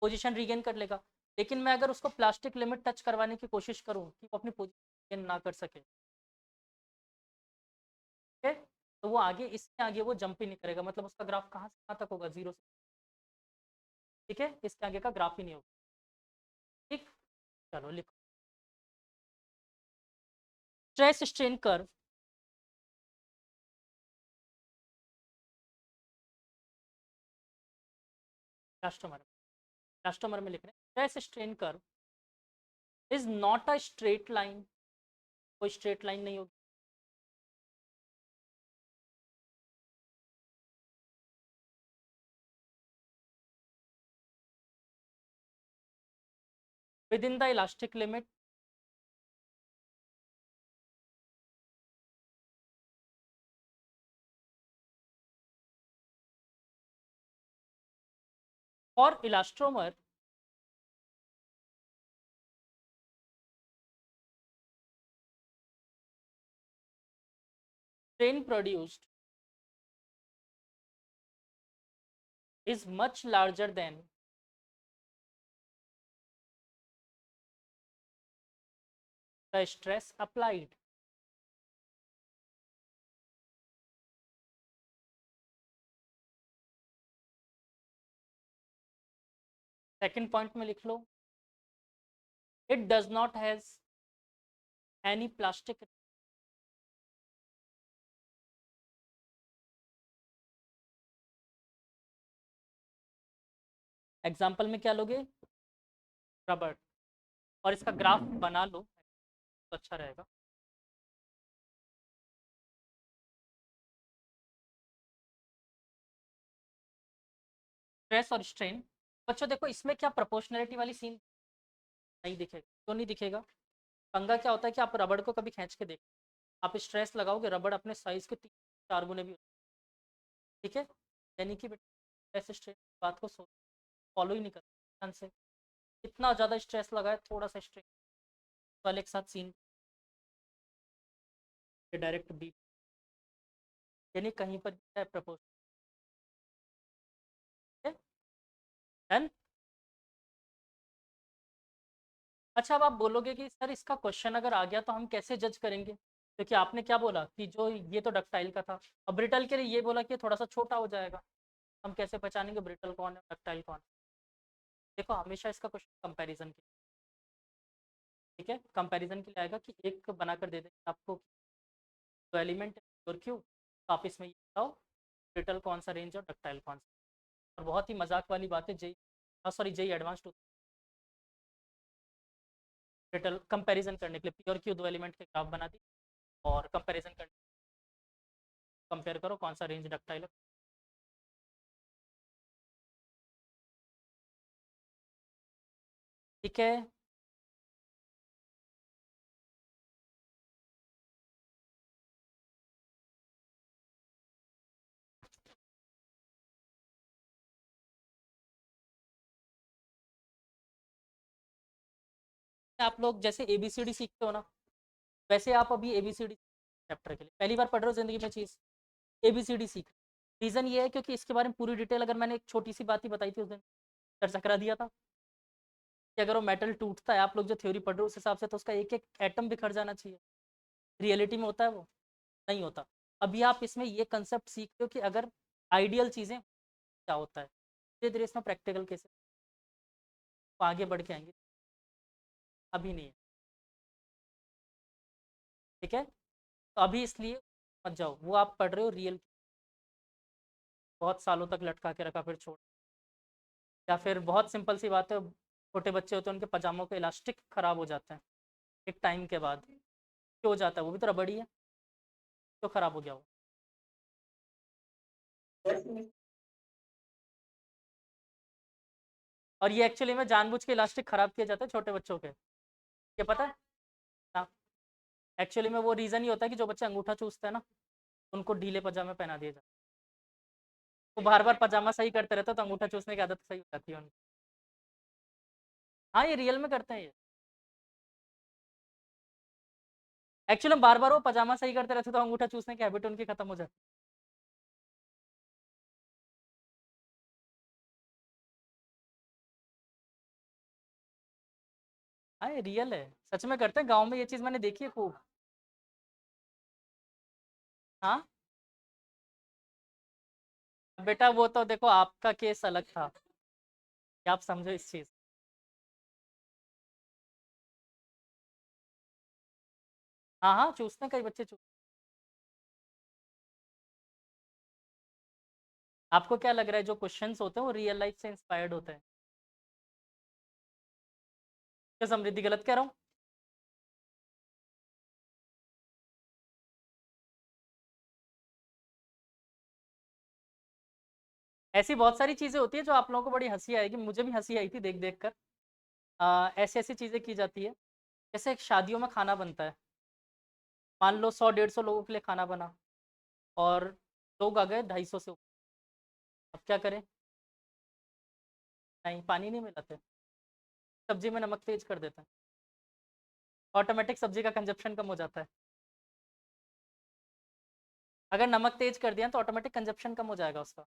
पोजीशन रीगेन कर लेगा। लेकिन मैं अगर उसको प्लास्टिक लिमिट टच करवाने की कोशिश करूं कि वो अपनी पोजीशन रीगेन ना कर सके, ठीक है, तो वो आगे, इसके आगे वो जंप ही नहीं करेगा। मतलब उसका ग्राफ कहाँ से कहाँ तक होगा? जीरो से, ठीक है, इसके आगे का ग्राफ ही नहीं होगा। ठीक, चलो लिखो। स्ट्रेस स्ट्रेन कर्व, लास्टोमर, लास्टोमर में लिख रहे हैं, stress strain curve is not a straight line, कोई स्ट्रेट लाइन नहीं होगी। With in the elastic limit, for elastomer strain produced is much larger than the stress applied. Second point में लिख लो, it does not has any plastic। Example में क्या लोगे? रबड़। और इसका ग्राफ बना लो तो अच्छा रहेगा। स्ट्रेस और स्ट्रेन, बच्चों देखो इसमें क्या प्रोपोर्शनलिटी वाली सीन नहीं दिखेगा। क्यों नहीं दिखेगा? पंगा क्या होता है कि आप रबड़ को कभी खींच के देखो, आप स्ट्रेस लगाओगे, रबड़ अपने साइज के 3-4 गुने भी, ठीक है, यानी कि ऐसे स्ट्रेस बात को फॉलो ही नहीं करते से। इतना ज़्यादा स्ट्रेस लगाए, थोड़ा सा स्ट्रेस वाले एक साथ सीन डायरेक्ट बी, यानी कहीं पर है प्रपोज। डन। अच्छा, अब आप बोलोगे कि सर इसका क्वेश्चन अगर आ गया तो हम कैसे जज करेंगे? क्योंकि आपने क्या बोला कि जो ये तो डक्टाइल का था, और ब्रिटल के लिए ये बोला कि थोड़ा सा छोटा हो जाएगा, हम कैसे पहचानेंगे ब्रिटल कौन है डक्टाइल कौन है? देखो, हमेशा इसका क्वेश्चन कंपैरिजन के, ठीक है, कंपैरिजन के लिए आएगा कि एक बनाकर दे देंगे आपको, तो एलिमेंट और क्यू, तो आप इसमें ये बताओ ब्रिटल कौन सा रेंज और डक्टाइल कौन सा। और बहुत ही मजाक वाली बात है, JEE, sorry JEE advanced detail comparison करने के लिए पी और क्यू दो एलिमेंट के ग्राफ बना दी और कंपैरिजन करने, कंपेयर करो कौन सा रेंज डक्टाइल है। ठीक है, आप लोग जैसे एबीसीडी सीखते हो ना, वैसे आप अभी एबीसीडी चैप्टर के लिए पहली बार पढ़ रहे हो जिंदगी में चीज़, एबीसीडी सीख। रीज़न ये है क्योंकि इसके बारे में पूरी डिटेल अगर मैंने एक छोटी सी बात ही बताई थी उस दिन, चर्चा करा दिया था कि अगर वो मेटल टूटता है, आप लोग जो थ्योरी पढ़ रहे हो उस हिसाब से, तो उसका एक एक एटम बिखर जाना चाहिए। रियलिटी में होता है वो? नहीं होता। अभी आप इसमें ये कंसेप्ट सीखते हो कि अगर आइडियल चीज़ें क्या होता है, धीरे धीरे इसमें प्रैक्टिकल केसेस आगे बढ़ के आएंगे, अभी नहीं है। ठीक है, तो अभी इसलिए मत जाओ, वो आप पढ़ रहे हो रियल, बहुत सालों तक लटका के रखा फिर छोड़, या फिर बहुत सिंपल सी बात है, छोटे बच्चे होते हैं उनके पजामों के इलास्टिक खराब हो जाते हैं एक टाइम के बाद, क्यों हो जाता है? वो भी तो रबड़ी है, तो खराब हो गया वो। और ये एक्चुअली में जानबूझ के इलास्टिक खराब किया जाता है छोटे बच्चों के, ये पता है? हाँ, एक्चुअली में वो रीज़न ही होता है कि जो बच्चे अंगूठा चूसते हैं ना, उनको ढीले पजामे पहना दिए जाते हैं। वो बार बार पजामा सही करते रहते हैं तो अंगूठा चूसने की आदत सही हो जाती है उनकी। हाँ, ये रियल में करते हैं ये। एक्चुअली बार बार वो पजामा सही करते रहते तो अंगूठा चूसने की हैबिट उनकी खत्म हो जाती। हाँ, ये रियल है, सच में करते हैं, गाँव में ये चीज़ मैंने देखी है खूब। हाँ बेटा, वो तो देखो आपका केस अलग था, कि आप समझो इस चीज़। हाँ हाँ, चूसते हैं, कई बच्चे चूसते हैं। आपको क्या लग रहा है जो क्वेश्चंस होते हैं वो रियल लाइफ से इंस्पायर्ड होते हैं? क्या समृद्धि गलत कह रहा हूँ? ऐसी बहुत सारी चीज़ें होती है जो आप लोगों को बड़ी हंसी आएगी, मुझे भी हंसी आई थी देख देख कर। ऐसी ऐसी चीज़ें की जाती है, जैसे एक शादियों में खाना बनता है, मान लो 100-150 लोगों के लिए खाना बना, और लोग आ गए 250 से ऊपर। अब क्या करें? नहीं, पानी नहीं मिलाते, सब्जी में नमक तेज कर देते हैं, ऑटोमेटिक सब्जी का कंजप्शन कम हो जाता है। अगर नमक तेज कर दिया तो ऑटोमेटिक कंजप्शन कम हो जाएगा उसका।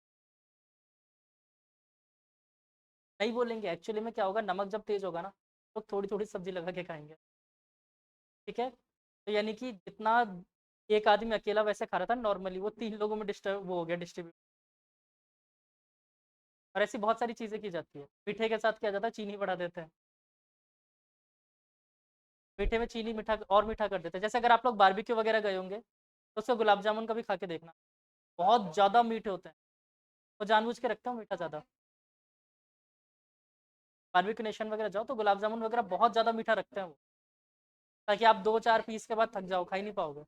नहीं बोलेंगे, एक्चुअली में क्या होगा, नमक जब तेज होगा ना, तो थोड़ी थोड़ी सब्जी लगा के खाएंगे। ठीक है, तो यानी कि जितना एक आदमी अकेला वैसे खा रहा था नॉर्मली, वो 3 लोगों में डिस्टर्ब वो हो गया, डिस्ट्रीब्यूट। और ऐसी बहुत सारी चीज़ें की जाती है। मीठे के साथ क्या जाता है, चीनी बढ़ा देते हैं, मीठे में चीनी मीठा और मीठा कर देते हैं। जैसे अगर आप लोग बारबेक्यू वगैरह गए होंगे तो उसका गुलाब जामुन का भी खा के देखना, बहुत ज़्यादा मीठे होते हैं, वो जानबूझ के रखता हूँ मीठा ज़्यादा। बारबेक्यू नेशन वगैरह जाओ तो गुलाब जामुन वगैरह बहुत ज़्यादा मीठा रखते हैं वो, ताकि आप 2-4 पीस के बाद थक जाओ, खा ही नहीं पाओगे।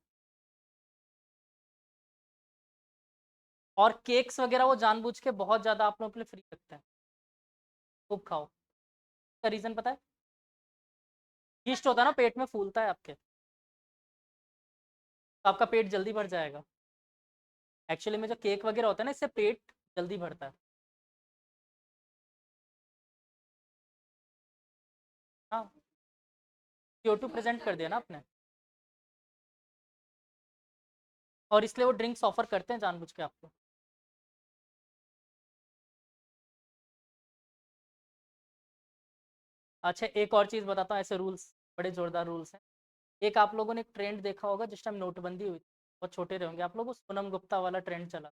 और केक्स वगैरह वो जानबूझ के बहुत ज़्यादा आप लोगों के लिए फ्री रखते हैं, खूब खाओ। इसका रीज़न पता है? यीस्ट होता है ना, पेट में फूलता है आपके, तो आपका पेट जल्दी भर जाएगा। एक्चुअली में जो केक वगैरह होता है ना, इससे पेट जल्दी भरता है। हाँ, CO2 प्रेजेंट कर दिया ना आपने, और इसलिए वो ड्रिंक्स ऑफर करते हैं जानबूझ के आपको। अच्छा, एक और चीज़ बताता हूँ, ऐसे रूल्स बड़े जोरदार रूल्स हैं। एक आप लोगों ने एक ट्रेंड देखा होगा जिस टाइम नोटबंदी हुई थी, बहुत छोटे रहे होंगे आप लोग, वो सोनम गुप्ता वाला ट्रेंड चला,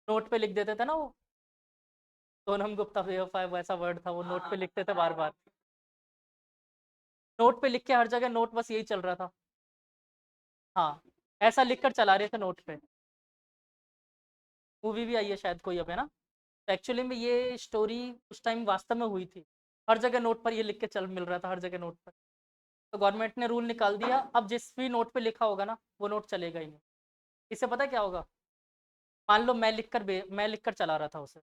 नोट पे लिख देते थे ना वो, सोनम गुप्ता बेवफा, वैसा वर्ड था, वो नोट पे लिखते थे बार बार, नोट पे लिख के हर जगह नोट, बस यही चल रहा था। हाँ, ऐसा लिख कर चला रहे थे नोट पे। मूवी भी आई है शायद कोई अब, है ना? तो एक्चुअली में ये स्टोरी उस टाइम वास्तव में हुई थी, हर जगह नोट पर ये लिख के चल मिल रहा था, हर जगह नोट पर। तो गवर्नमेंट ने रूल निकाल दिया, अब जिस भी नोट पे लिखा होगा ना वो नोट चलेगा ही नहीं। इससे पता क्या होगा, मान लो मैं लिख कर चला रहा था उसे,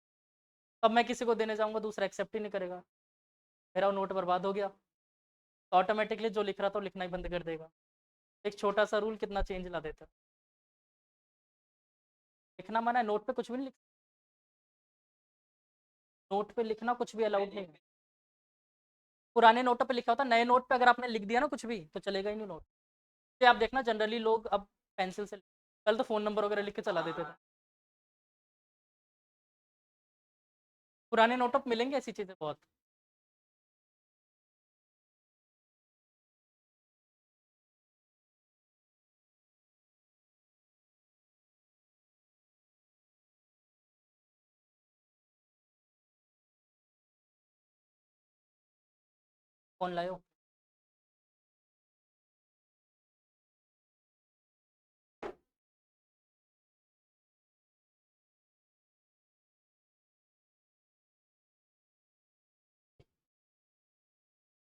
तब मैं किसी को देने जाऊंगा, दूसरा एक्सेप्ट ही नहीं करेगा, मेरा वो नोट बर्बाद हो गया। तो ऑटोमेटिकली जो लिख रहा था वो लिखना ही बंद कर देगा। एक छोटा सा रूल कितना चेंज ला देता है। लिखना मना है, नोट पे कुछ भी नहीं लिख, नोट पे लिखना कुछ भी अलाउड नहीं है। पुराने नोटों पे लिखा होता, नए नोट पे अगर आपने लिख दिया ना कुछ भी तो चलेगा ही नहीं नोट। तो आप देखना जनरली लोग अब पेंसिल से, कल तो फ़ोन नंबर वगैरह लिख के चला देते थे। पुराने नोटों पे मिलेंगे ऐसी चीज़ें बहुत। कौन लायो?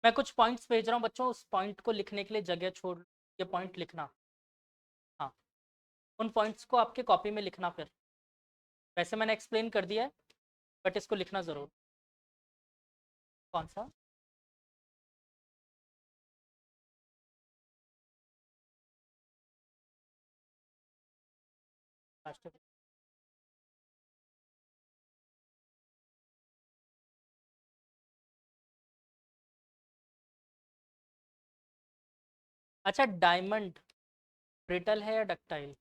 मैं कुछ पॉइंट्स भेज रहा हूँ बच्चों, उस पॉइंट को लिखने के लिए जगह छोड़, ये पॉइंट लिखना। हाँ, उन पॉइंट्स को आपके कॉपी में लिखना फिर। वैसे मैंने एक्सप्लेन कर दिया है, बट इसको लिखना ज़रूर। कौन सा? राष्ट्रपति। अच्छा, डायमंड ब्रिटल है या डक्टाइल?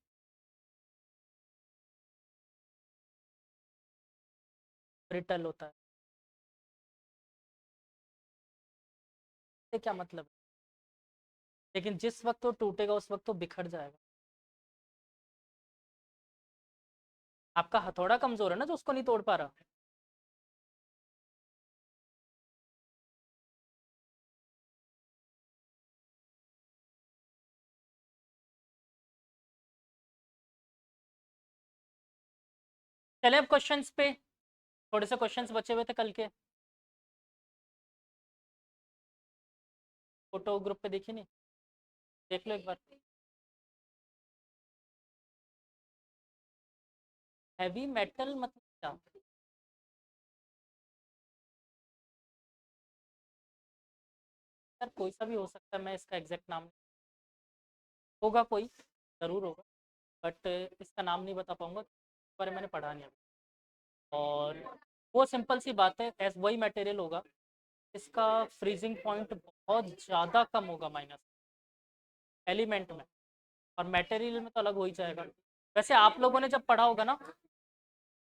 ब्रिटल होता है। ये क्या मतलब है? लेकिन जिस वक्त वो टूटेगा उस वक्त तो बिखर जाएगा। आपका हथौड़ा कमजोर है ना जो उसको नहीं तोड़ पा रहा। चले अब क्वेश्चंस पे, थोड़े से क्वेश्चंस बचे हुए थे कल के। फोटो ग्रुप पे देखी नहीं? देख लो एक बार। हैवी मेटल मतलब क्या? सर कोई सा भी हो सकता है, मैं इसका एग्जैक्ट नाम, होगा कोई, ज़रूर होगा, बट इसका नाम नहीं बता पाऊंगा, इस बारे में मैंने पढ़ा नहीं अभी। और वो सिंपल सी बात है, ऐस वही मटेरियल होगा, इसका फ्रीजिंग पॉइंट बहुत ज़्यादा कम होगा माइनस एलिमेंट में, और मटेरियल में तो अलग हो ही जाएगा। वैसे आप लोगों ने जब पढ़ा होगा ना,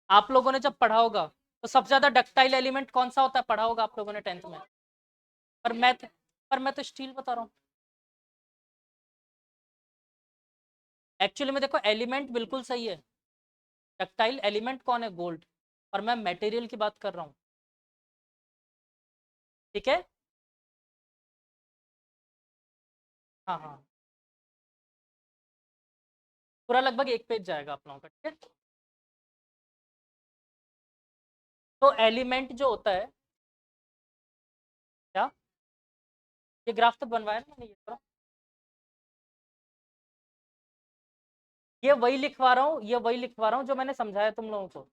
आप लोगों ने जब पढ़ा होगा तो सबसे ज़्यादा डक्टाइल एलिमेंट कौन सा होता है, पढ़ा होगा आप लोगों ने टेंथ में। पर मैं तो, पर मैं तो स्टील बता रहा हूँ। एक्चुअली में देखो एलिमेंट बिल्कुल सही है, डक्टाइल एलिमेंट कौन है, गोल्ड, और मैं मटेरियल की बात कर रहा हूँ। ठीक है। हाँ हाँ, पूरा लगभग एक पेज जाएगा आप लोगों का, ठीक है। तो एलिमेंट जो होता है, क्या, ये ग्राफ तो बनवाया ना मैंने, ये पूरा, ये वही लिखवा रहा हूँ, ये वही लिखवा रहा हूँ जो मैंने समझाया तुम लोगों को।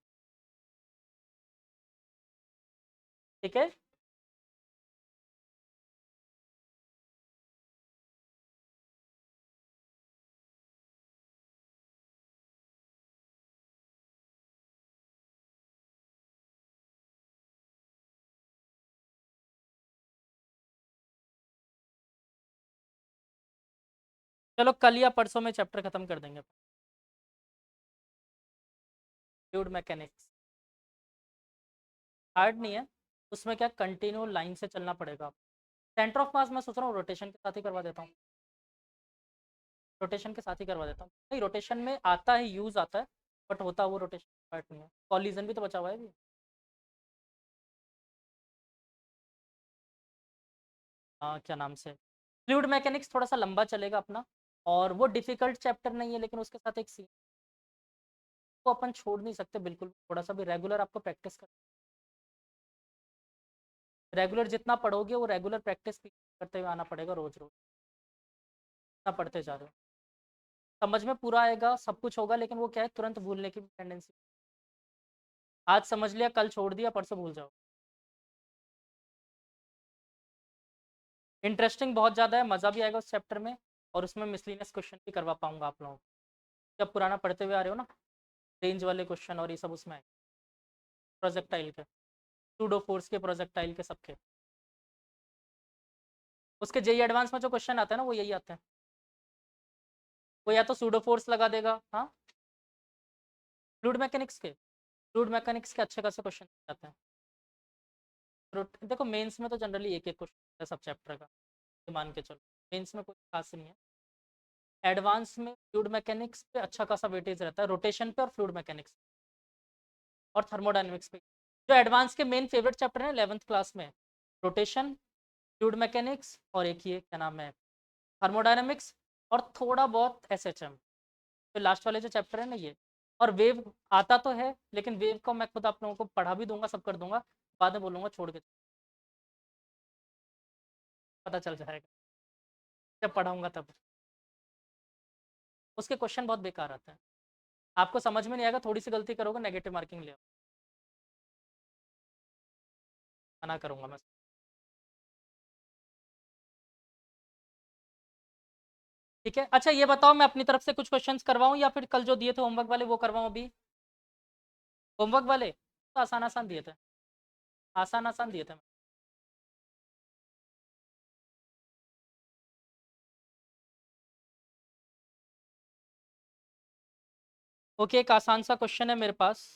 ठीक है। चलो कल या परसों में चैप्टर खत्म कर देंगे। फ्लूइड मैकेनिक्स हार्ड नहीं है, उसमें क्या कंटिन्यू लाइन से चलना पड़ेगा। सेंटर ऑफ मास मैं सोच रहा हूँ रोटेशन के साथ ही करवा देता हूँ, रोटेशन के साथ ही करवा देता हूँ, नहीं रोटेशन में आता है, यूज आता है, बट होता वो रोटेशन पार्ट नहीं है, कॉलिजन भी तो बचा हुआ है अभी। हाँ, क्या नाम से, फ्लूइड मैकेनिक्स थोड़ा सा लंबा चलेगा अपना, और वो डिफिकल्ट चैप्टर नहीं है, लेकिन उसके साथ एक सी को अपन छोड़ नहीं सकते बिल्कुल, थोड़ा सा भी रेगुलर आपको प्रैक्टिस कर। रेगुलर जितना पढ़ोगे वो रेगुलर प्रैक्टिस करते हुए आना पड़ेगा, रोज रोज ना पढ़ते जा रहे हो। समझ में पूरा आएगा, सब कुछ होगा, लेकिन वो क्या है, तुरंत भूलने की टेंडेंसी। आज समझ लिया, कल छोड़ दिया, परसों भूल जाओ। इंटरेस्टिंग बहुत ज़्यादा है, मज़ा भी आएगा उस चैप्टर में, और उसमें मिसलिनियस क्वेश्चन भी करवा पाऊंगा आप लोगों को। जब पुराना पढ़ते हुए आ रहे हो ना, रेंज वाले क्वेश्चन और ये सब उसमें आए, प्रोजेक्टाइल के, सूडो फोर्स के, प्रोजेक्टाइल के, सबके। उसके जेई एडवांस में जो क्वेश्चन आते हैं ना, वो यही आते हैं। वो या तो सूडो फोर्स लगा देगा, हाँ, फ्लूइड मैकेनिक्स के अच्छे खासे क्वेश्चन आते हैं। देखो मेंस में तो जनरली एक एक क्वेश्चन है सब चैप्टर का, ये मान के चलो, मेंस में कोई खास नहीं है। एडवांस में फ्लूइड मैकेनिक्स पे अच्छा खासा वेटेज रहता है, रोटेशन पे और फ्लूइड मैकेनिक्स और थर्मोडाइनमिक्स पे। जो एडवांस के मेन फेवरेट चैप्टर है 11th क्लास में, रोटेशन, फ्लूइड मैकेनिक्स, और एक ये क्या नाम है, थर्मोडाइनमिक्स, और थोड़ा बहुत एसएचएम। तो लास्ट वाले जो चैप्टर है ना ये, और वेव आता तो है, लेकिन वेव को मैं खुद आप लोगों को पढ़ा भी दूंगा, सब कर दूंगा, बाद में बोलूंगा छोड़ के, पता चल जाएगा जब पढ़ाऊंगा तब। उसके क्वेश्चन बहुत बेकार आते हैं, आपको समझ में नहीं आएगा, थोड़ी सी गलती करोगे नेगेटिव मार्किंग ले, मना करूंगा मैं। ठीक है, अच्छा ये बताओ, मैं अपनी तरफ से कुछ क्वेश्चंस करवाऊं या फिर कल जो दिए थे होमवर्क वाले वो करवाऊं अभी? होमवर्क वाले तो आसान आसान दिए थे, आसान आसान दिए थे। ओके, एक आसान सा क्वेश्चन है मेरे पास।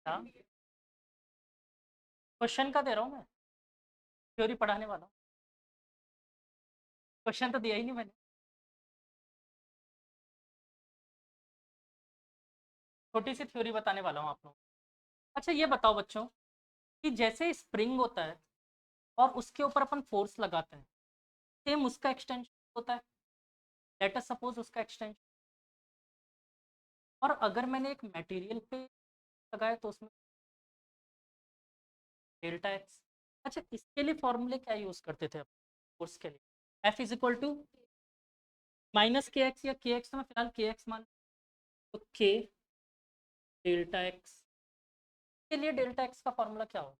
हाँ, क्वेश्चन का दे रहा हूँ मैं, थ्योरी पढ़ाने वाला हूँ, क्वेश्चन तो दिया ही नहीं मैंने। छोटी सी थ्योरी बताने वाला हूँ आप लोगों को। अच्छा ये बताओ बच्चों, कि जैसे स्प्रिंग होता है और उसके ऊपर अपन फोर्स लगाते हैं, सेम उसका एक्सटेंशन होता है, लेट अस सपोज उसका एक्सटेंशन, और अगर मैंने एक मटेरियल पे लगाया तो उसमें डेल्टा एक्स। अच्छा इसके लिए फॉर्मूले क्या यूज करते थे फोर्स के लिए? F is equal to minus K X या के एक्स, तो मैं फिलहाल के एक्स मान, तो के डेल्टा एक्स के लिए डेल्टा एक्स का फॉर्मूला क्या होगा?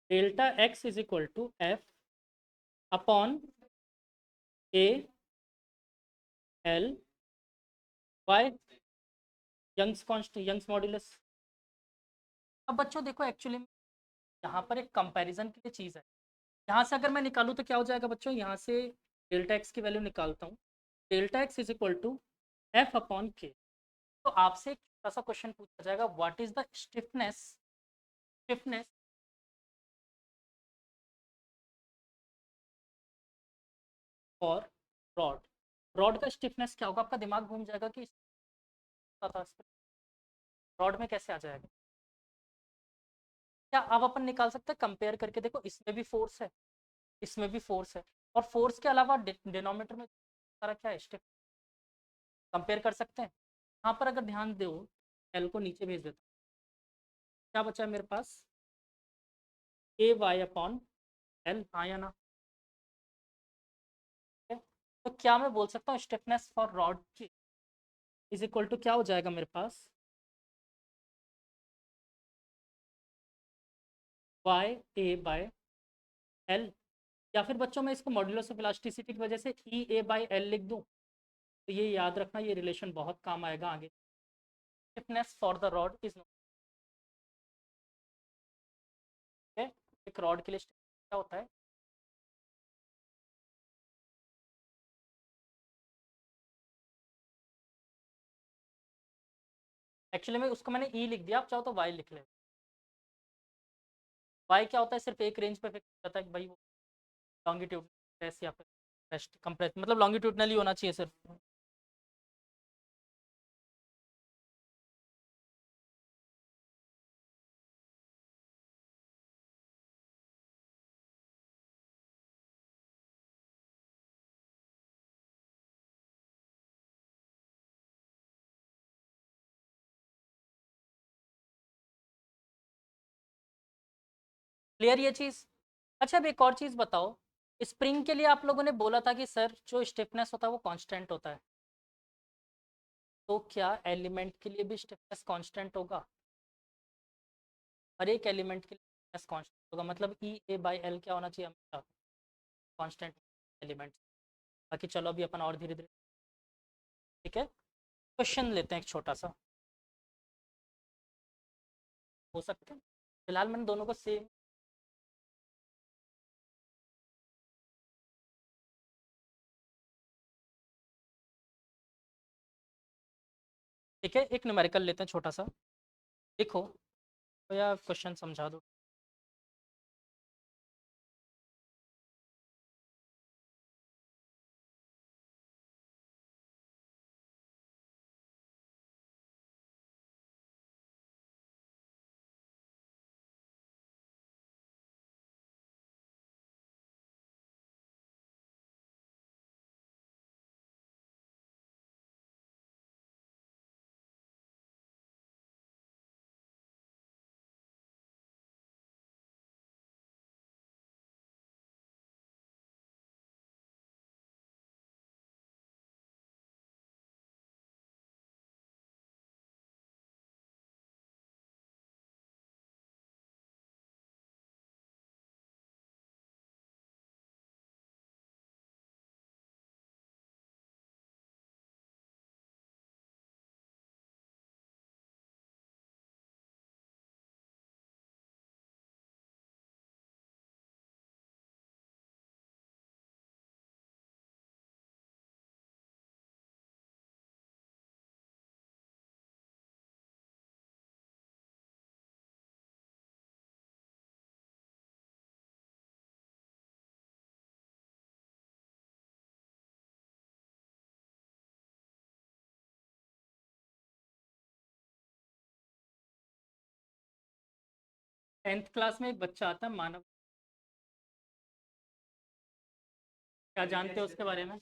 Delta X is equal to F upon A L by Young's modulus. अब बच्चों देखो, एक्चुअली यहाँ पर एक कंपैरिजन के लिए चीज़ है। यहाँ से अगर मैं निकालूँ तो क्या हो जाएगा बच्चों, यहाँ से डेल्टा एक्स की वैल्यू निकालता हूँ, delta X is equal to F upon K. तो आपसे एक छोटा सा क्वेश्चन पूछा जाएगा, what is the stiffness for rod. Rod का स्टिफनेस क्या होगा? आपका दिमाग घूम जाएगा कि रॉड में कैसे आ जाएगा। क्या अब अपन निकाल सकते हैं कंपेयर करके? देखो इसमें भी फोर्स है, इसमें भी फोर्स है, और फोर्स के अलावा डिनोमीटर में सारा क्या है, स्टिफ। कंपेयर कर सकते हैं। यहाँ पर अगर ध्यान दो, एल को नीचे भेज देता हूँ, क्या बचा है मेरे पास, ए वाई अपॉन एल, हाँ या ना? ठीक है? तो क्या मैं बोल सकता हूँ स्टिफनेस फॉर रॉड की इज इक्वल टू क्या हो जाएगा मेरे पास, वाई ए बाय एल। या फिर बच्चों मैं इसको मॉड्यूलस ऑफ इलास्टिसिटी की वजह से ई ए बाई एल लिख दूँ, तो ये याद रखना, ये रिलेशन बहुत काम आएगा आगे। Stiffness for the rod is no, एक रॉड के लिए stiffness क्या होता है, एक्चुअली में उसको मैंने ई लिख दिया, आप चाहो तो वाई लिख ले। वाई क्या होता है, सिर्फ एक रेंज पे फिक्स होता है कि भाई वो लॉन्गिट्यूड या फिर रेस्ट कंप्रेस, मतलब लॉन्गिट्यूडनल ही होना चाहिए सिर्फ। क्लियर ये चीज़? अच्छा अब एक और चीज़ बताओ, स्प्रिंग के लिए आप लोगों ने बोला था कि सर जो स्टिफनेस होता है वो कांस्टेंट होता है, तो क्या एलिमेंट के लिए भी स्टिफनेस कांस्टेंट होगा? हर एक एलिमेंट के लिए स्टिफनेस कांस्टेंट होगा, मतलब ई ए बाई एल क्या होना चाहिए हमेशा, कांस्टेंट एलिमेंट। बाकी चलो अभी अपन और धीरे धीरे, ठीक है, क्वेश्चन लेते हैं एक छोटा सा, हो सकता है फिलहाल मैंने दोनों को सेम। ठीक है, एक न्यूमेरिकल लेते हैं छोटा सा, देखो तो या क्वेश्चन समझा दो। टेंथ क्लास में एक बच्चा आता है मानव, क्या जानते हो उसके बारे में?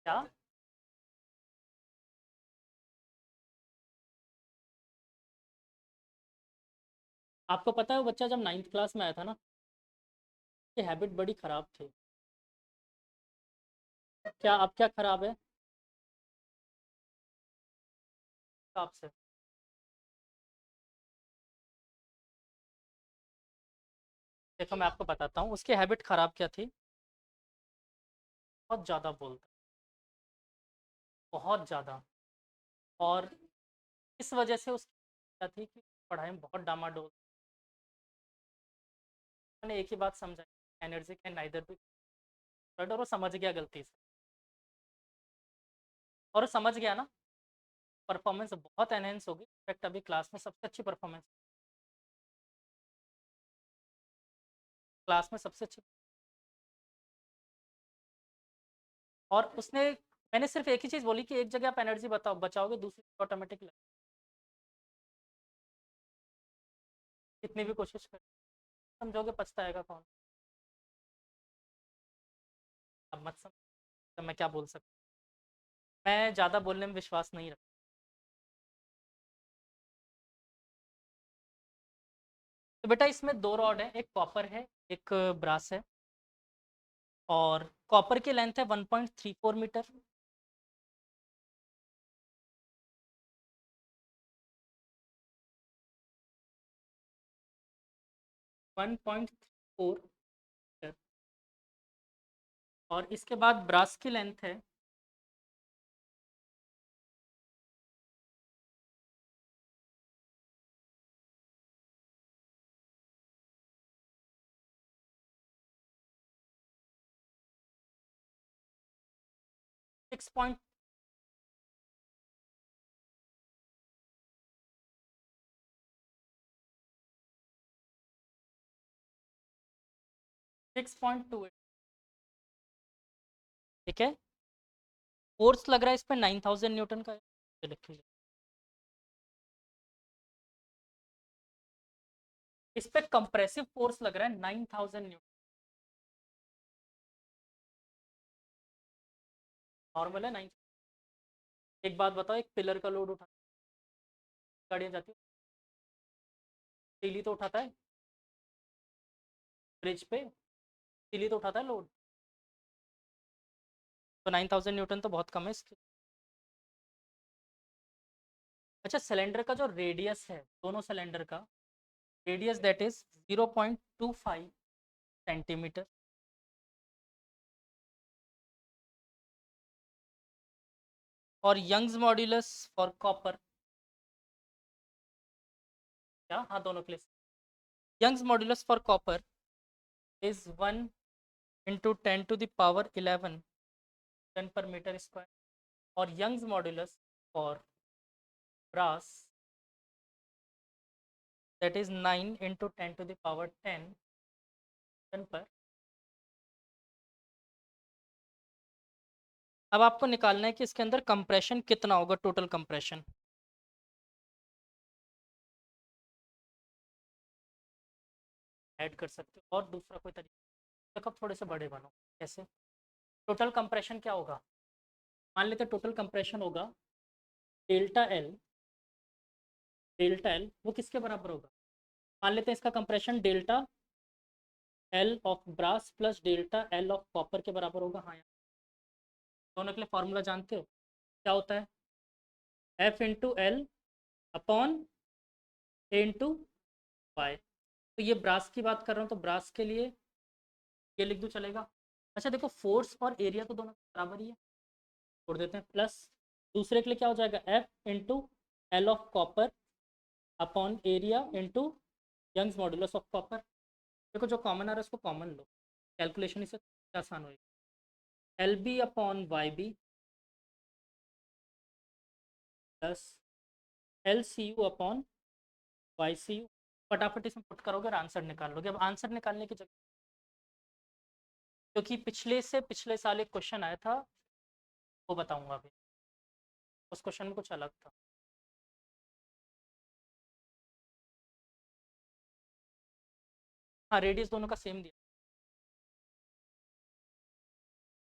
क्या? आपको पता है वो बच्चा जब 9th क्लास में आया था ना, उसकी हैबिट बड़ी ख़राब थी। क्या अब क्या ख़राब है आपसे? देखो मैं आपको बताता हूँ उसकी हैबिट ख़राब क्या थी। बहुत ज़्यादा बोलता, बहुत ज़्यादा। और इस वजह से उसकी क्या थी कि पढ़ाई में बहुत डामाडोल। मैंने एक ही बात समझाई, एनर्जी कैन नाइदर बी, और वो समझ गया गलती से। और वो समझ गया ना, परफॉर्मेंस बहुत एनहेंस होगी। इनफैक्ट अभी क्लास में सबसे अच्छी परफॉर्मेंस, क्लास में सबसे अच्छी। और उसने, मैंने सिर्फ एक ही चीज़ बोली कि एक जगह आप एनर्जी बताओ बचाओगे, दूसरी ऑटोमेटिक कितनी भी कोशिश कर, समझोगे पछताएगा कौन? अब मत समझ, तो मैं क्या बोल सकता हूँ? मैं ज़्यादा बोलने में विश्वास नहीं रखता। तो बेटा इसमें दो रॉड है, एक कॉपर है, एक ब्रास है। और कॉपर की लेंथ है 1.34 मीटर। 1.34 मीटर। और इसके बाद ब्रास की लेंथ है 6. 6.28। ठीक है। फोर्स लग रहा है इस पर 9000 न्यूटन का है, ये लिख लीजिए। इस पे कंप्रेसिव फोर्स लग रहा है 9000 न्यूटन। नॉर्मल है 9। एक बात बताओ, एक पिलर का लोड उठा, गाड़ियाँ जाती है, तीली तो उठाता है, ब्रिज पे तीली तो उठाता है लोड। तो 9000 न्यूटन तो बहुत कम है इसके। अच्छा, सिलेंडर का जो रेडियस है, दोनों सिलेंडर का रेडियस दैट इज 0.25 सेंटीमीटर। और यंग्स मॉड्यूलस फॉर कॉपर, क्या, हाँ दोनों के लिए। Young's modulus for copper is 1 × 10⁻11 ton per metre square. और Young's modulus for brass that is 9 × 10⁻10 ton per. अब आपको निकालना है कि इसके अंदर कंप्रेशन कितना होगा, टोटल कंप्रेशन। ऐड कर सकते हो, और दूसरा कोई तरीका, कब थोड़े से बड़े बनो। कैसे? टोटल कंप्रेशन क्या होगा? मान लेते टोटल कंप्रेशन होगा डेल्टा एल। डेल्टा एल वो किसके बराबर होगा? मान लेते हैं इसका compression delta L of brass plus delta L of copper के बराबर होगा। हाँ, दोनों के लिए फॉर्मूला जानते हो क्या होता है? एफ इंटू एल अपॉन ए इंटू वाई। तो ये ब्रास की बात कर रहा हूँ, तो ब्रास के लिए ये लिख दो, चलेगा? अच्छा देखो, फोर्स और एरिया तो दोनों बराबर ही है, छोड़ देते हैं। प्लस दूसरे के लिए क्या हो जाएगा, F into L of copper upon area into Young's modulus of copper. देखो जो कॉमन आ रहा है उसको कॉमन लो, कैलकुलेशन इससे आसान होगी। L B upon Y B plus L C U upon Y C U. फटाफट इसमें पुट करोगे और आंसर निकाल लोगे। अब आंसर निकालने की जगह, क्योंकि पिछले से पिछले साल एक क्वेश्चन आया था, वो बताऊंगा अभी। उस क्वेश्चन में कुछ अलग था। हाँ, रेडियस दोनों का सेम दिया।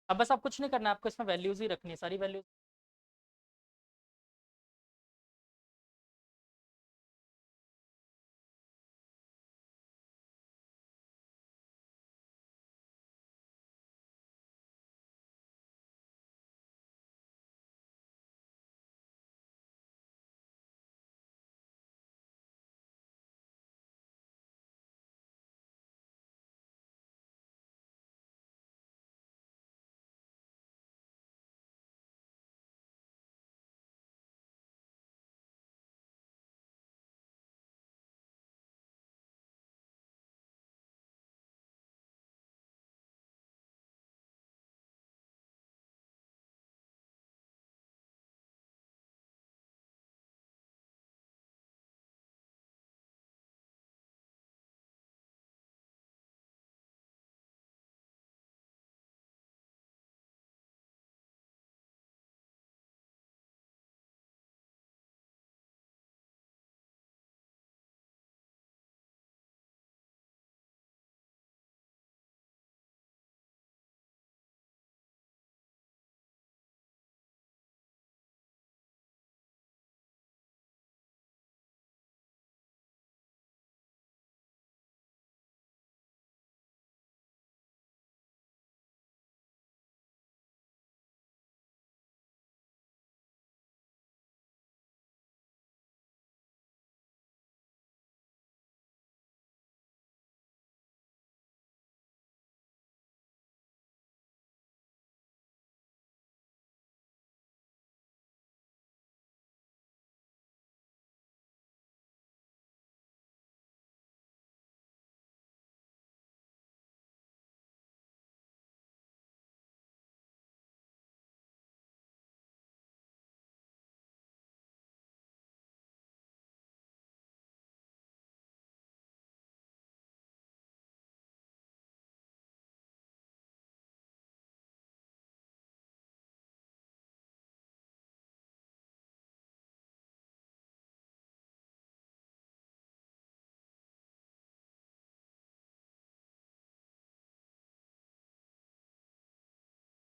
अब बस आप कुछ नहीं करना है, आपको इसमें वैल्यूज ही रखनी है, सारी वैल्यूज।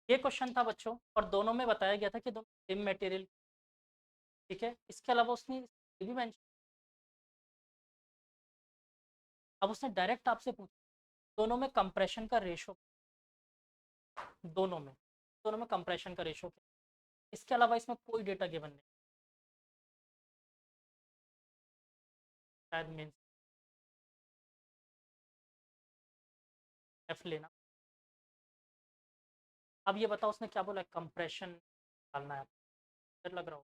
ये क्वेश्चन था बच्चों, और दोनों में बताया गया था कि दोनों सेम मटेरियल। ठीक है, इसके अलावा उसने ये भी मेंशन, अब उसने डायरेक्ट आपसे पूछा दोनों में कंप्रेशन का रेशो, दोनों में दोनों में कंप्रेशन का रेशो क्या है? इसके अलावा इसमें कोई डेटा गिवन नहीं, शायद मीन्स एफ लेना। अब ये बताओ उसने क्या बोला, कंप्रेशन डालना है, फिर लग रहा हो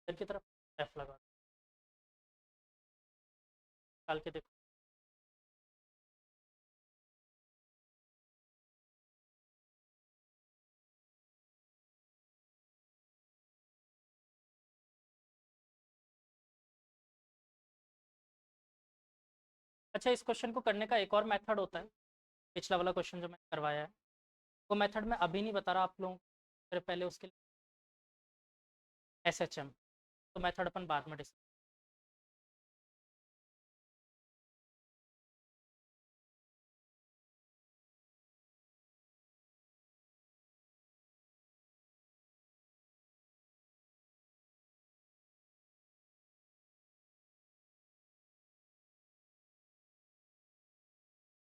फिर की तरफ एफ लगा, डाल के देखो। अच्छा, इस क्वेश्चन को करने का एक और मेथड होता है, पिछला वाला क्वेश्चन जो मैंने करवाया है, वो मेथड मैं अभी नहीं बता रहा आप लोगों को, फिर पहले उसके लिए SHM, तो मेथड अपन बाद में डिस्कस।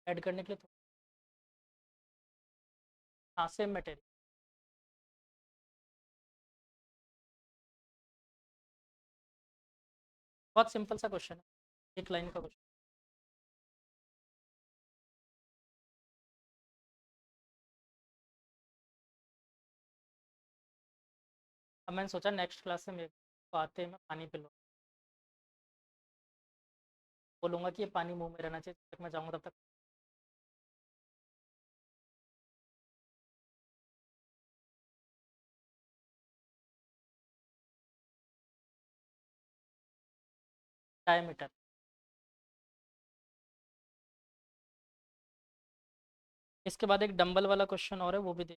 ऐड करने के लिए हाँ सेम मटेरियल, बहुत सिंपल सा क्वेश्चन है, एक लाइन का क्वेश्चन। अब मैंने सोचा नेक्स्ट क्लास से मेरे को आते हैं मैं पानी पिलूँ, बोलूँगा कि ये पानी मुंह में रहना चाहिए जब तक मैं जाऊँगा तब तक। डायमीटर। इसके बाद एक डंबल वाला क्वेश्चन और है, वो भी देख।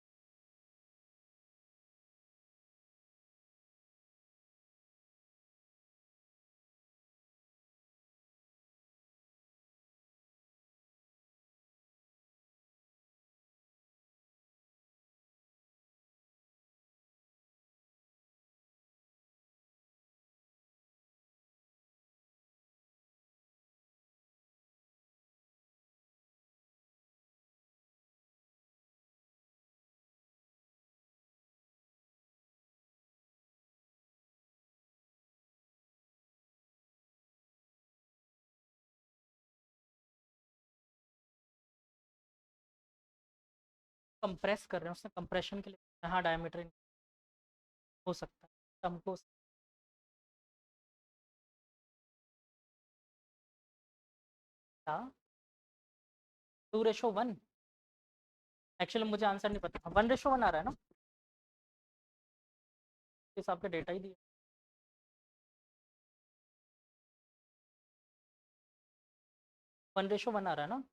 कंप्रेस कर रहे हैं, उसने कंप्रेशन के लिए, हाँ डायमीटर हो सकता है हमको। क्या 2:1? एक्चुअली मुझे आंसर नहीं पता, 1:1 आ रहा है ना, इस हिसाब का डेटा ही दिया। 1:1 आ रहा है ना।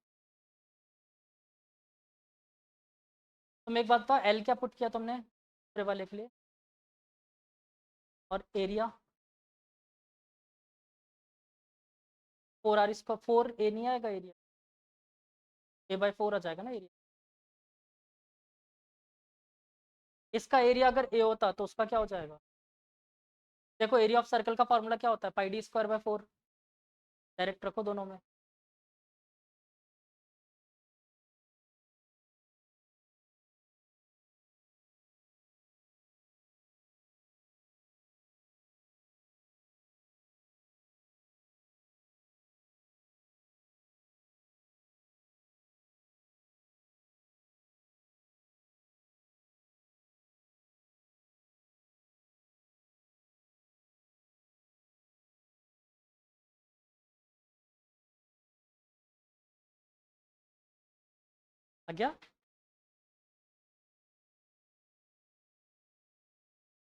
तुम एक बात बताओ, एल क्या पुट किया तुमने दूसरे वाले के लिए, और एरिया 4R, इसका 4A नहीं आएगा एरिया, A/4 आ जाएगा ना एरिया। इसका एरिया अगर A होता तो उसका क्या हो जाएगा, देखो एरिया ऑफ सर्कल का फॉर्मूला क्या होता है, πd²/4, डायरेक्ट रखो दोनों में। आ गया,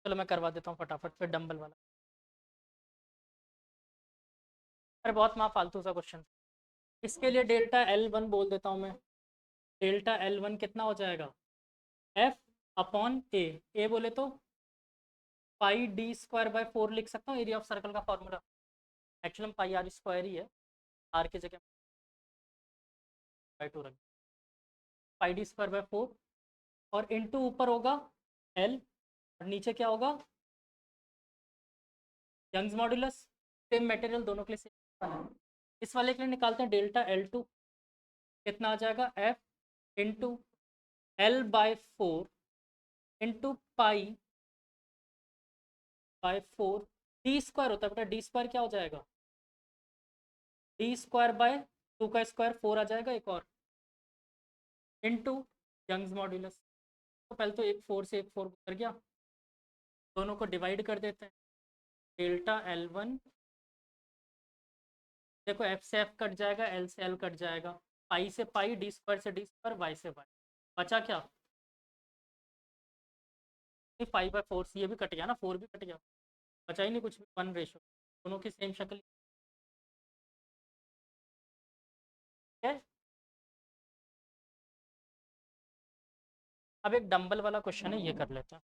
चलो मैं करवा देता हूँ फटाफट फिर डंबल वाला। अरे बहुत माँ फालतू सा क्वेश्चन, इसके लिए डेल्टा L1 बोल देता हूँ मैं। डेल्टा L1 कितना हो जाएगा, F/A, ए बोले तो πd²/4 लिख सकता हूँ, एरिया ऑफ सर्कल का फॉर्मूला। एक्चुअली πr² ही है, आर की जगह बाई 2 रख, πd²/4 और इनटू ऊपर होगा एल और नीचे क्या होगा यंग्स मॉड्यूलस। सेम मटेरियल दोनों के लिए सेम बना है। इस वाले के लिए निकालते हैं डेल्टा L2 कितना आ जाएगा F into L/4 into pi by 4 D square होता है बेटा। डी स्क्वायर क्या हो जाएगा डी स्क्वायर बाय 2 का स्क्वायर 4 आ जाएगा एक और इंटू यंग्स मॉड्यूलस। तो पहले तो एक 4 से एक 4 गुजर गया, दोनों को डिवाइड कर देते हैं। डेल्टा L1 देखो एफ से एफ कट जाएगा, एल से एल कट जाएगा, पाई से पाई, डी स्क्वायर से डी स्क्वायर, वाई से वाई, बचा क्या 5/4 ये भी कट गया ना, 4 भी कट गया, बचा ही नहीं कुछ भी, 1 रेशो, दोनों की सेम शक्ल है। अब एक डंबल वाला क्वेश्चन है, ये कर लेते हैं।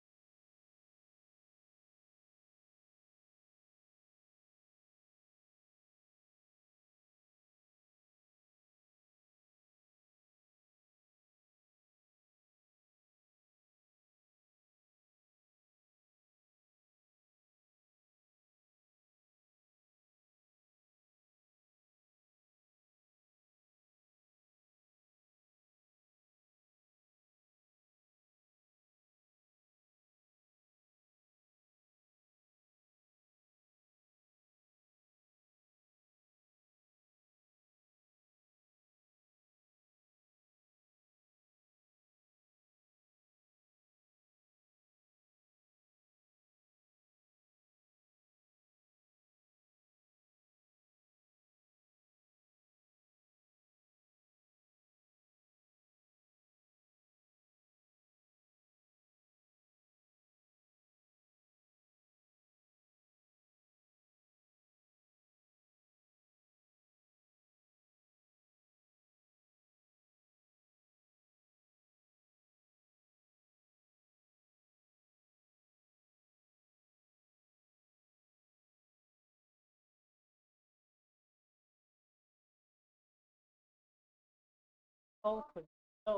ओके तो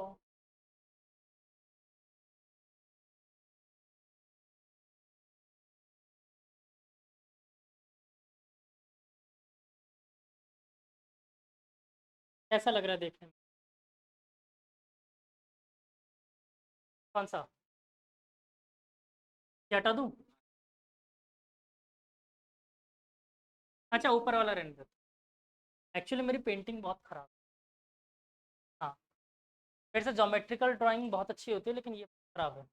कैसा लग रहा है देखने में, कौन सा, ये हटा दूँ, अच्छा ऊपर वाला रहने दो। एक्चुअली मेरी पेंटिंग बहुत खराब है। हाँ, मेरे से ज्योमेट्रिकल ड्राइंग बहुत अच्छी होती है, लेकिन ये खराब है।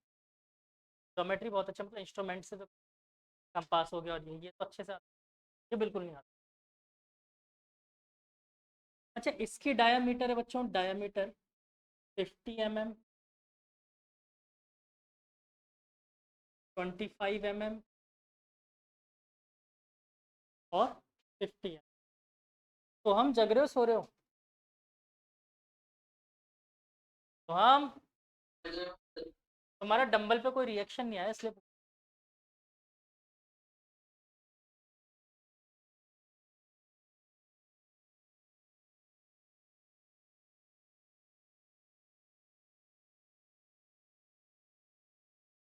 ज्योमेट्री बहुत अच्छा, मतलब इंस्ट्रूमेंट से तो कंपास हो गया, और ये तो अच्छे से आता है, ये बिल्कुल नहीं आता। अच्छा इसकी डायामीटर है बच्चों, डायामीटर 50 mm, 25 mm और 50 mm। तो हम जग रहे हो सो रहे हो, तो हम, तुम्हारा डंबल पे कोई रिएक्शन नहीं आया इसलिए।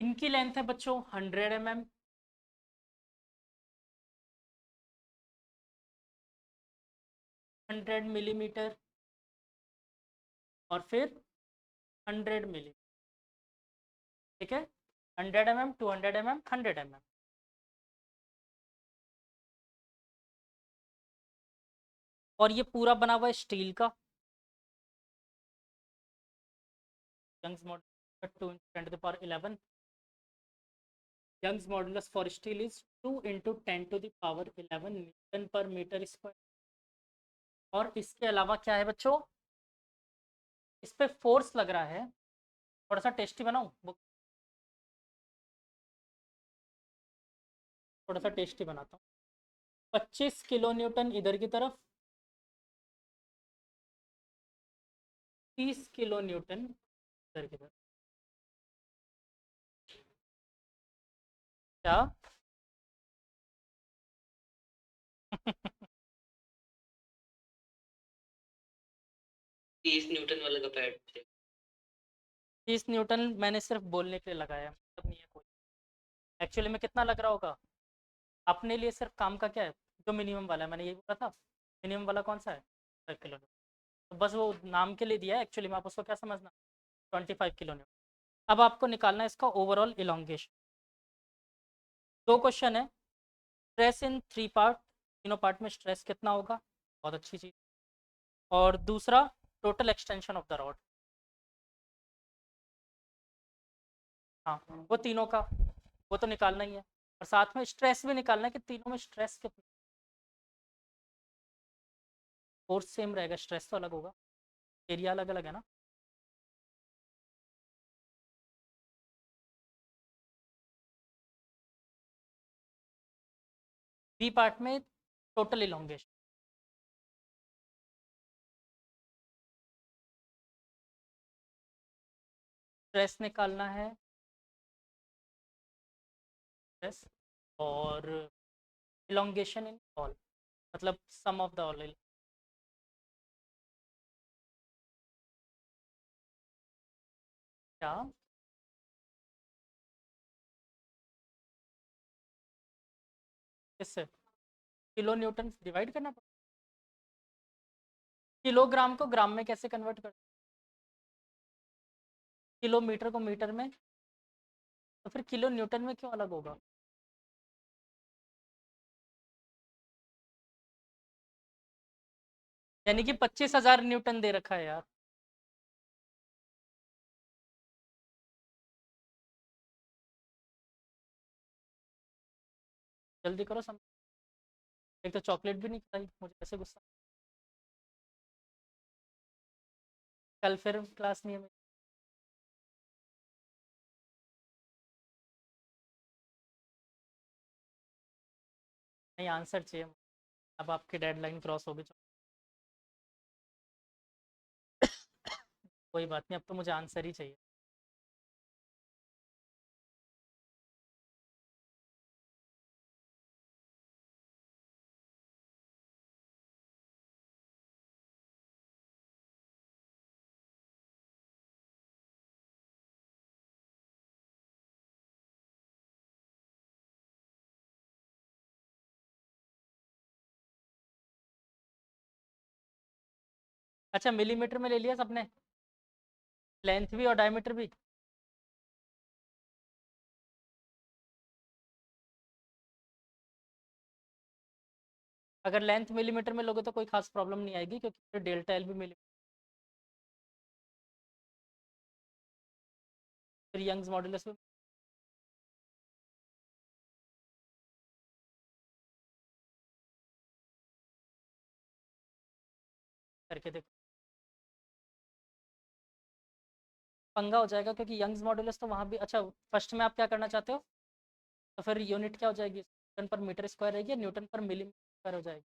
इनकी लेंथ है बच्चों 100 mm, 100 mm और फिर 100 mm, ठीक है, 100 mm, 200 mm, 100 mm। और ये पूरा बना हुआ है स्टील का, Young's modulus 2 × 10⁻11, Young's modulus for steel is 2 × 10⁻11 newton per metre square. और इसके अलावा क्या है बच्चों, इस पे फोर्स लग रहा है, थोड़ा सा टेस्टी बनाऊं बुक, थोड़ा सा टेस्टी बनाता हूँ। 25 kN इधर की तरफ, 30 kN इधर की तरफ, क्या 30 न्यूटन वाला का पैड 30 न्यूटन मैंने सिर्फ बोलने के लिए लगाया है, मतलब नहीं है कोई। एक्चुअली में कितना लग रहा होगा अपने लिए? सिर्फ काम का क्या है जो मिनिमम वाला है, मैंने यही बोला था। मिनिमम वाला कौन सा है? 5 किलो। तो बस वो नाम के लिए दिया है, एक्चुअली में आप उसको क्या समझना, 25 किलो। अब आपको निकालना है इसका ओवरऑल इलोंगेशन। दो क्वेश्चन है, स्ट्रेस इन 3 पार्ट, तीनों पार्ट में स्ट्रेस कितना होगा, बहुत अच्छी चीज़। और दूसरा total extension of the rod. हाँ, वो तीनों का वो तो निकालना ही है, और साथ में स्ट्रेस भी निकालना है कि तीनों में स्ट्रेस कितना। फोर्स सेम रहेगा, स्ट्रेस तो अलग होगा, एरिया अलग अलग है ना। बी पार्ट में टोटल इलोंगेशन, स्ट्रेस निकालना है, स्ट्रेस और इलोंगेशन इन ऑल, मतलब सम ऑफ द ऑल। क्या? किससे? किलो न्यूटन डिवाइड करना पड़ेगा। किलोग्राम को ग्राम में कैसे कन्वर्ट कर, किलोमीटर को मीटर में, तो फिर किलो न्यूटन में क्यों अलग होगा? यानी कि 25,000 न्यूटन दे रखा है यार। जल्दी करो सम। एक तो चॉकलेट भी नहीं खाई, मुझे ऐसे गुस्सा। कल फिर क्लास नहीं है मेरी। नहीं, आंसर चाहिए। अब आपकी डेडलाइन क्रॉस हो गई। कोई बात नहीं, अब तो मुझे आंसर ही चाहिए। अच्छा, मिलीमीटर में ले लिया सबने, लेंथ भी और डायमीटर भी। अगर लेंथ मिलीमीटर में लोगे तो कोई खास प्रॉब्लम नहीं आएगी, क्योंकि फिर डेल्टा एल भी मिली। फिर यंग्स मॉडुलस में। करके देखो, पंगा हो जाएगा, क्योंकि यंग्स मॉडुलस तो वहाँ भी। अच्छा, फर्स्ट में आप क्या करना चाहते हो? तो फिर यूनिट क्या हो जाएगी, न्यूटन पर मीटर स्क्वायर रहेगी या न्यूटन पर मिलीमीटर स्क्वायर हो जाएगी?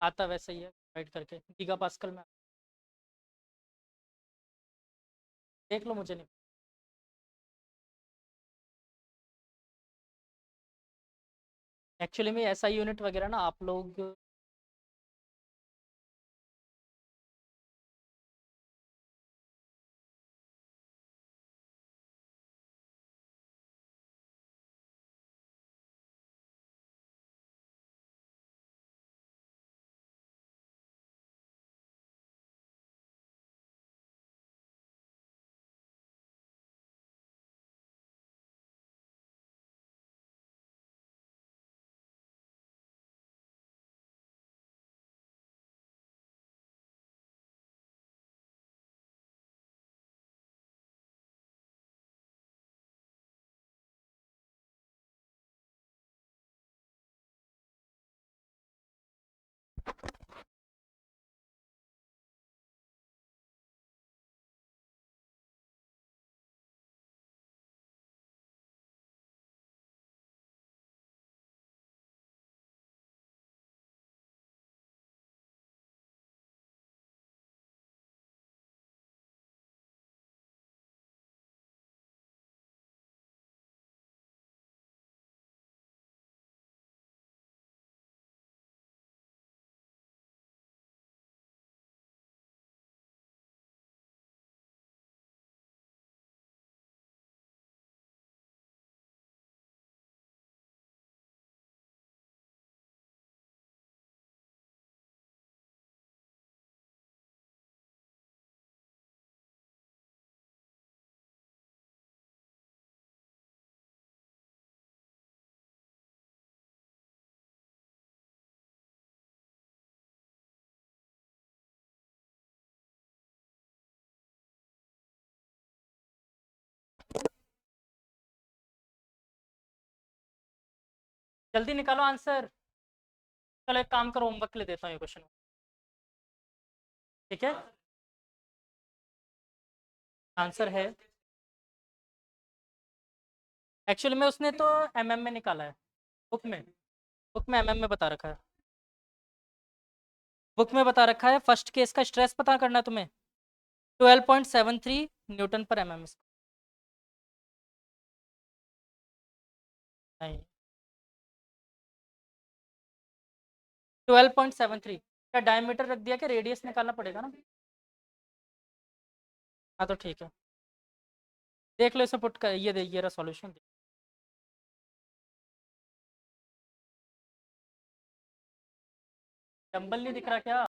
आता वैसे ही है, डिवाइड करके गीगा पास्कल में। देख लो, मुझे नहीं। एक्चुअली में ऐसा यूनिट वगैरह ना आप लोग जल्दी निकालो आंसर। चलो एक काम करो, होमवर्क के लिए देता हूँ ये क्वेश्चन, ठीक है। आंसर है, एक्चुअली में उसने तो एमएम में निकाला है, बुक में, बुक में एमएम में बता रखा है, बुक में बता रखा है। फर्स्ट केस का स्ट्रेस पता करना है तुम्हें, 12.73 न्यूटन पर एमएम। नहीं, 12.73। क्या डायमीटर रख दिया कि रेडियस निकालना पड़ेगा ना? हाँ तो ठीक है, देख लो इसे पुट कर, ये रहा सॉल्यूशन। डंबल नहीं दिख रहा क्या?